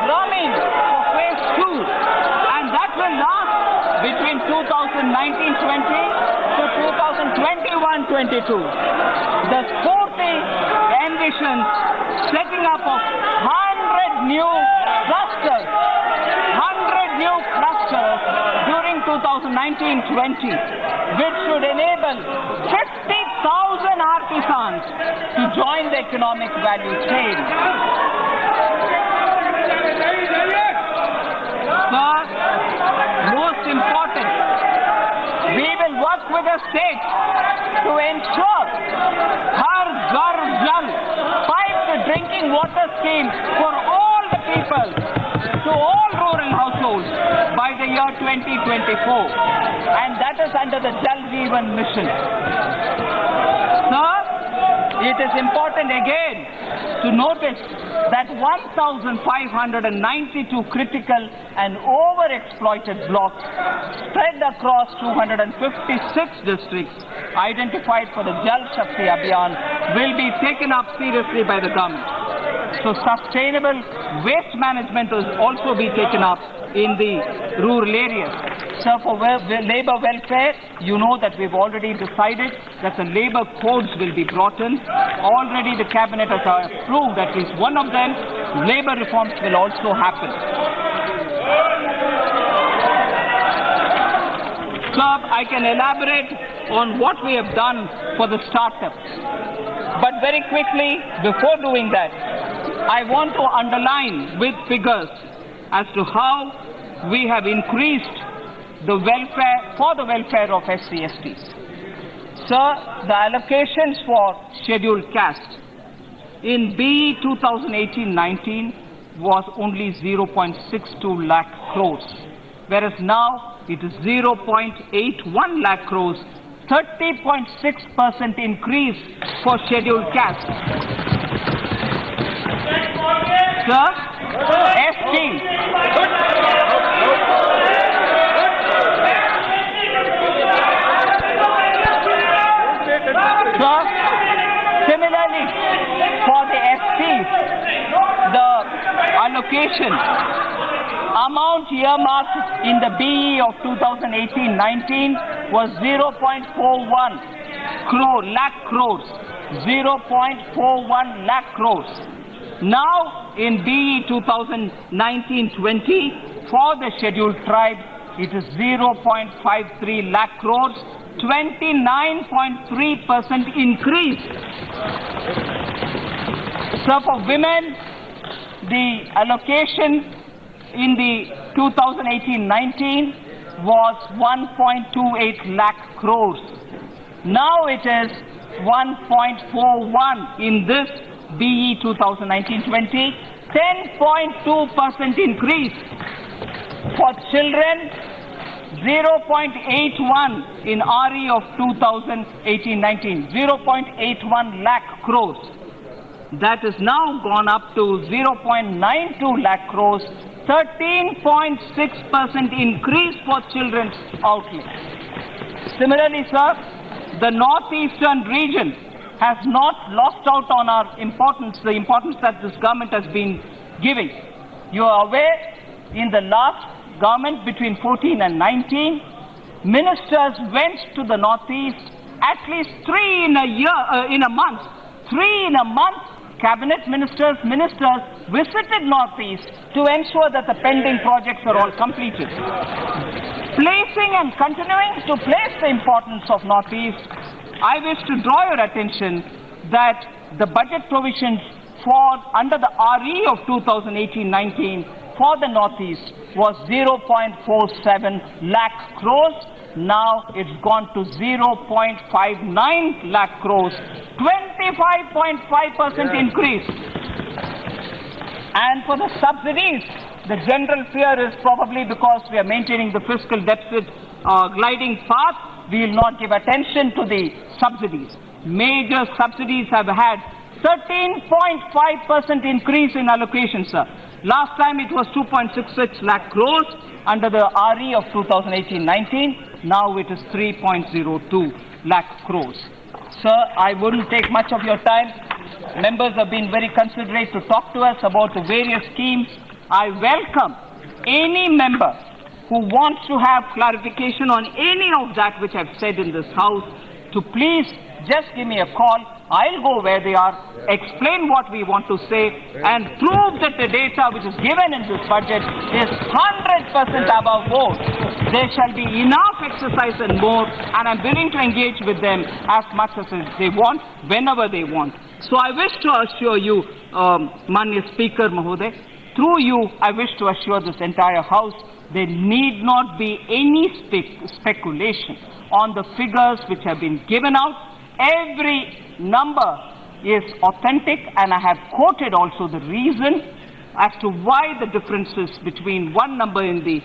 Gramin for phase 2, and that will last between 2019-20 to 2021-22. The Sporty envisions setting up of 100 new clusters during 2019-20, which should enable 50,000 artisans to join the economic value chain. Sir, most important, we will work with the states to ensure Har Ghar Jal, pipe to drinking water scheme for all the people, to all rural households by the year 2024, and that is under the Jal Jeevan mission. Sir, it is important again to notice that 1,592 critical and overexploited blocks spread across 256 districts identified for the Jal Shakti Abhiyan will be taken up seriously by the government. So sustainable waste management will also be taken up in the rural areas. So for labor welfare, you know that we've already decided that the labor codes will be brought in. Already the cabinet has approved at least one of them. Labor reforms will also happen. Sir, I can elaborate on what we have done for the startups. But very quickly, before doing that, I want to underline with figures as to how we have increased the welfare, for the welfare of SC/STs. Sir, the allocations for scheduled caste in BE 2018-19 was only 0.62 lakh crores, whereas now it is 0.81 lakh crores, 30.6% increase for scheduled caste. Sir, ST. Sir, similarly, for the STs, the allocation amount earmarked in the BE of 2018-19 was 0.41 lakh crores. 0.41 lakh crores. Now, in BE 2019-20, for the scheduled tribe, it is 0.53 lakh crores, 29.3% increase. So for women, the allocation in the 2018-19 was 1.28 lakh crores. Now it is 1.41 in this BE 2019-20, 10.2% increase. For children, 0.81 in RE of 2018-19, 0.81 lakh crores. That is now gone up to 0.92 lakh crores, 13.6% increase for children's outlay. Similarly, sir, the northeastern region has not lost out on our importance, the importance that this government has been giving. You are aware, in the last government between 14 and 19, ministers went to the northeast at least 3 in a month. 3 in a month, cabinet ministers visited northeast to ensure that the pending projects are all completed. Placing and continuing to place the importance of northeast, I wish to draw your attention that the budget provisions for under the RE of 2018-19 for the northeast was 0.47 lakh crores. Now it's gone to 0.59 lakh crores, 25.5% increase. And for the subsidies, the general fear is probably because we are maintaining the fiscal deficit gliding path, we will not give attention to the subsidies. Major subsidies have had 13.5% increase in allocation, sir. Last time it was 2.66 lakh crores under the RE of 2018-19. Now it is 3.02 lakh crores. Sir, I wouldn't take much of your time. Members have been very considerate to talk to us about the various schemes. I welcome any member who wants to have clarification on any of that which I've said in this House to please just give me a call. I'll go where they are, explain what we want to say, and prove that the data which is given in this budget is 100% above board. There shall be enough exercise and more, and I'm willing to engage with them as much as they want, whenever they want. So I wish to assure you, Manya Speaker Mahoday, through you, I wish to assure this entire House, there need not be any speculation on the figures which have been given out. Every number is authentic, and I have quoted also the reason as to why the differences between one number in the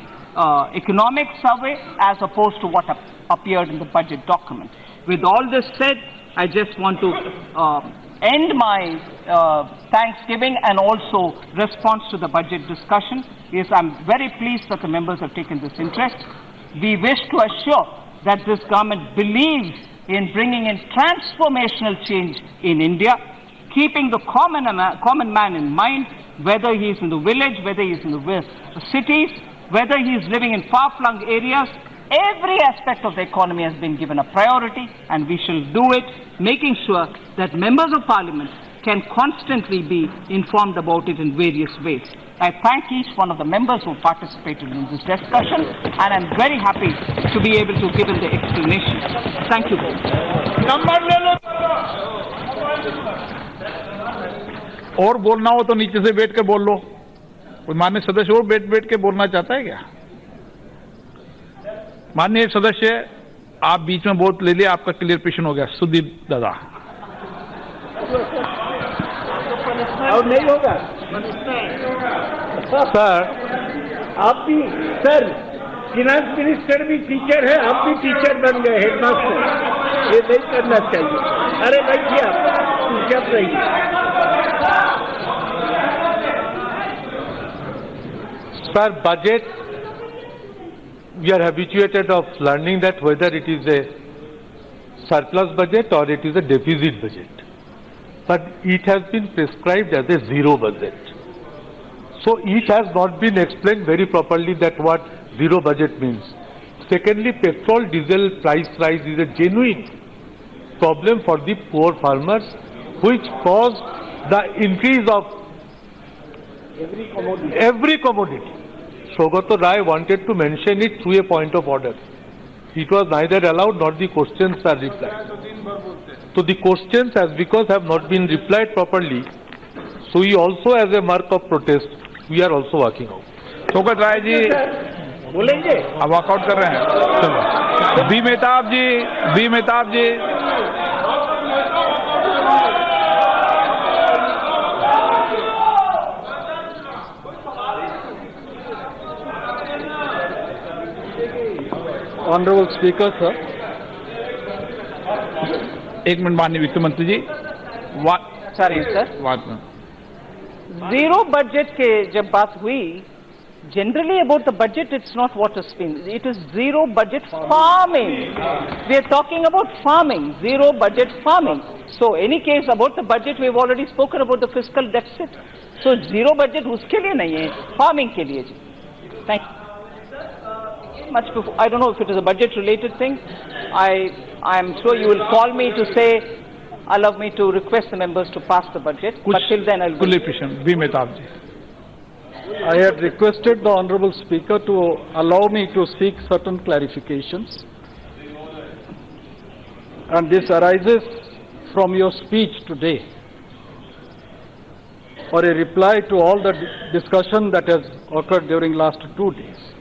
economic survey as opposed to what appeared in the budget document. With all this said, I just want to end my thanksgiving and also response to the budget discussion. Yes, I'm very pleased that the members have taken this interest. We wish to assure that this government believes in bringing in transformational change in India, keeping the common man in mind, whether he is in the village, whether he is in the cities, whether he is living in far-flung areas. Every aspect of the economy has been given a priority, and we shall do it, making sure that members of parliament can constantly be informed about it in various ways. I thank each one of the members who participated in this discussion, and I'm very happy to be able to give them the explanation. Thank you.
और बोलना हो तो नीचे से बैठ के बोल लो। कोई माननीय सदस्य और बैठ के बोलना चाहता है क्या? माननीय सदस्य, आप बीच में वोट ले लिया, आपका क्लियरफिकेशन हो गया। सुदीप दादा।
और नहीं होगा सर। आप भी सर, फाइनेंस मिनिस्टर भी टीचर है, आप भी टीचर बन गए, हेडमास्टर। ये नहीं करना चाहिए। अरे बैठिए, आप चुप रहिए।
Sir, budget, we are habituated of learning that whether it is a surplus budget or it is a deficit budget. But it has been prescribed as a zero budget. So each has not been explained very properly that what zero budget means. Secondly, petrol diesel price rise is a genuine problem for the poor farmers, which caused the increase of every commodity. Sogato Rai wanted to mention it through a point of order. It was neither allowed nor the questions are replied. So the questions, as because have not been replied properly, so we also, as a mark of protest, we are also working out.
Sougat Rai ji
बोलेंगे
अब walkout कर रहे हैं। चलो B Mahtab जी
Honorable Speaker, sir.
एक minute माननीय वित्त मंत्री जी
Sorry, sir.
बात में
Zero budget के जब बात हुई, generally about the budget, it's not what is been. It is zero budget farming. We are talking about farming, zero budget farming. So any case about the budget, we've already spoken about the fiscal deficit. So zero budget उसके लिए नहीं है, farming के लिए जी. Thank you. Much before, I don't know if it is a budget-related thing. I am sure you will call me to say, allow me to request the members to pass the budget. But till then, I'll.
B Mahtab ji
I had requested the Honorable Speaker to allow me to seek certain clarifications. And this arises from your speech today, or a reply to all the discussion that has occurred during last 2 days.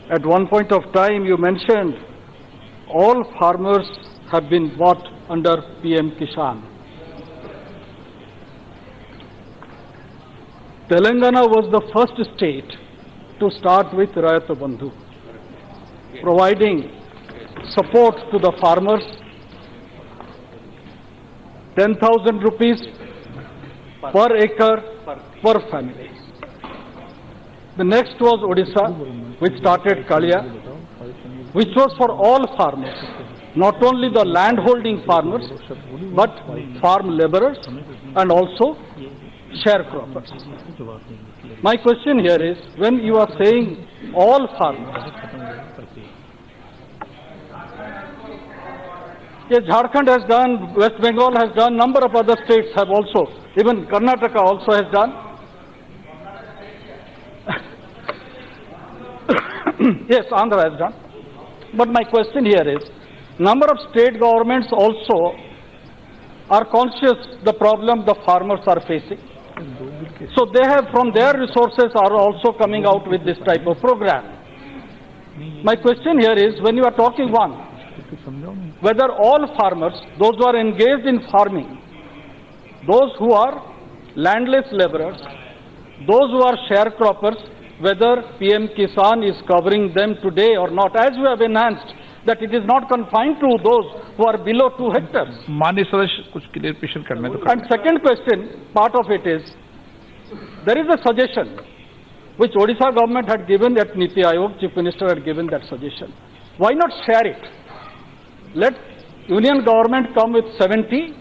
At one point of time, you mentioned all farmers have been bought under PM Kisan. Telangana was the first state to start with Rayat Bandhu, providing support to the farmers, 10,000 rupees per acre per family. The next was Odisha, which started Kalia, which was for all farmers, not only the landholding farmers, but farm laborers and also sharecroppers. My question here is, when you are saying all farmers, yes, Jharkhand has done, West Bengal has done, number of other states have also, even Karnataka also has done. Yes, Andhra has done. But my question here is, number of state governments also are conscious the problem the farmers are facing. So they have, from their resources, are also coming out with this type of program. My question here is, when you are talking one, whether all farmers, those who are engaged in farming, those who are landless laborers, those who are sharecroppers, whether PM Kisan is covering them today or not, as we have enhanced, that it is not confined to those who are below 2 hectares.
माननीय सदस्य कुछ clarification करने दो।
And second question, part of it is, there is a suggestion which Odisha government had given at Niti Aayog, Chief Minister had given that suggestion. Why not share it? Let union government come with 70%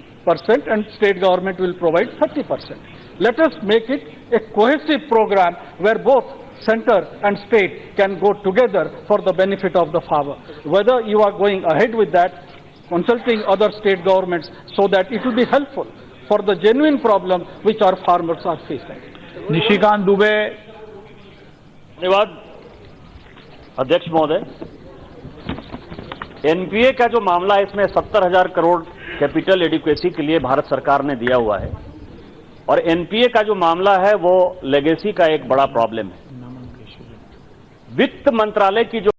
and state government will provide 30%. Let us make it a cohesive program where both center and state can go together for the benefit of the farmer. Whether you are going ahead with that, consulting other state governments, so that it will be helpful for the genuine problem which our farmers are facing.
Nishikant Dubey.
धन्यवाद अध्यक्ष महोदय। NPA का जो मामला है, इसमें 70,000 crore capital adequacy के लिए भारत सरकार ने दिया हुआ है, और एनपीए का जो मामला है वो लेगेसी का एक बड़ा प्रॉब्लम है। वित्त मंत्रालय की जो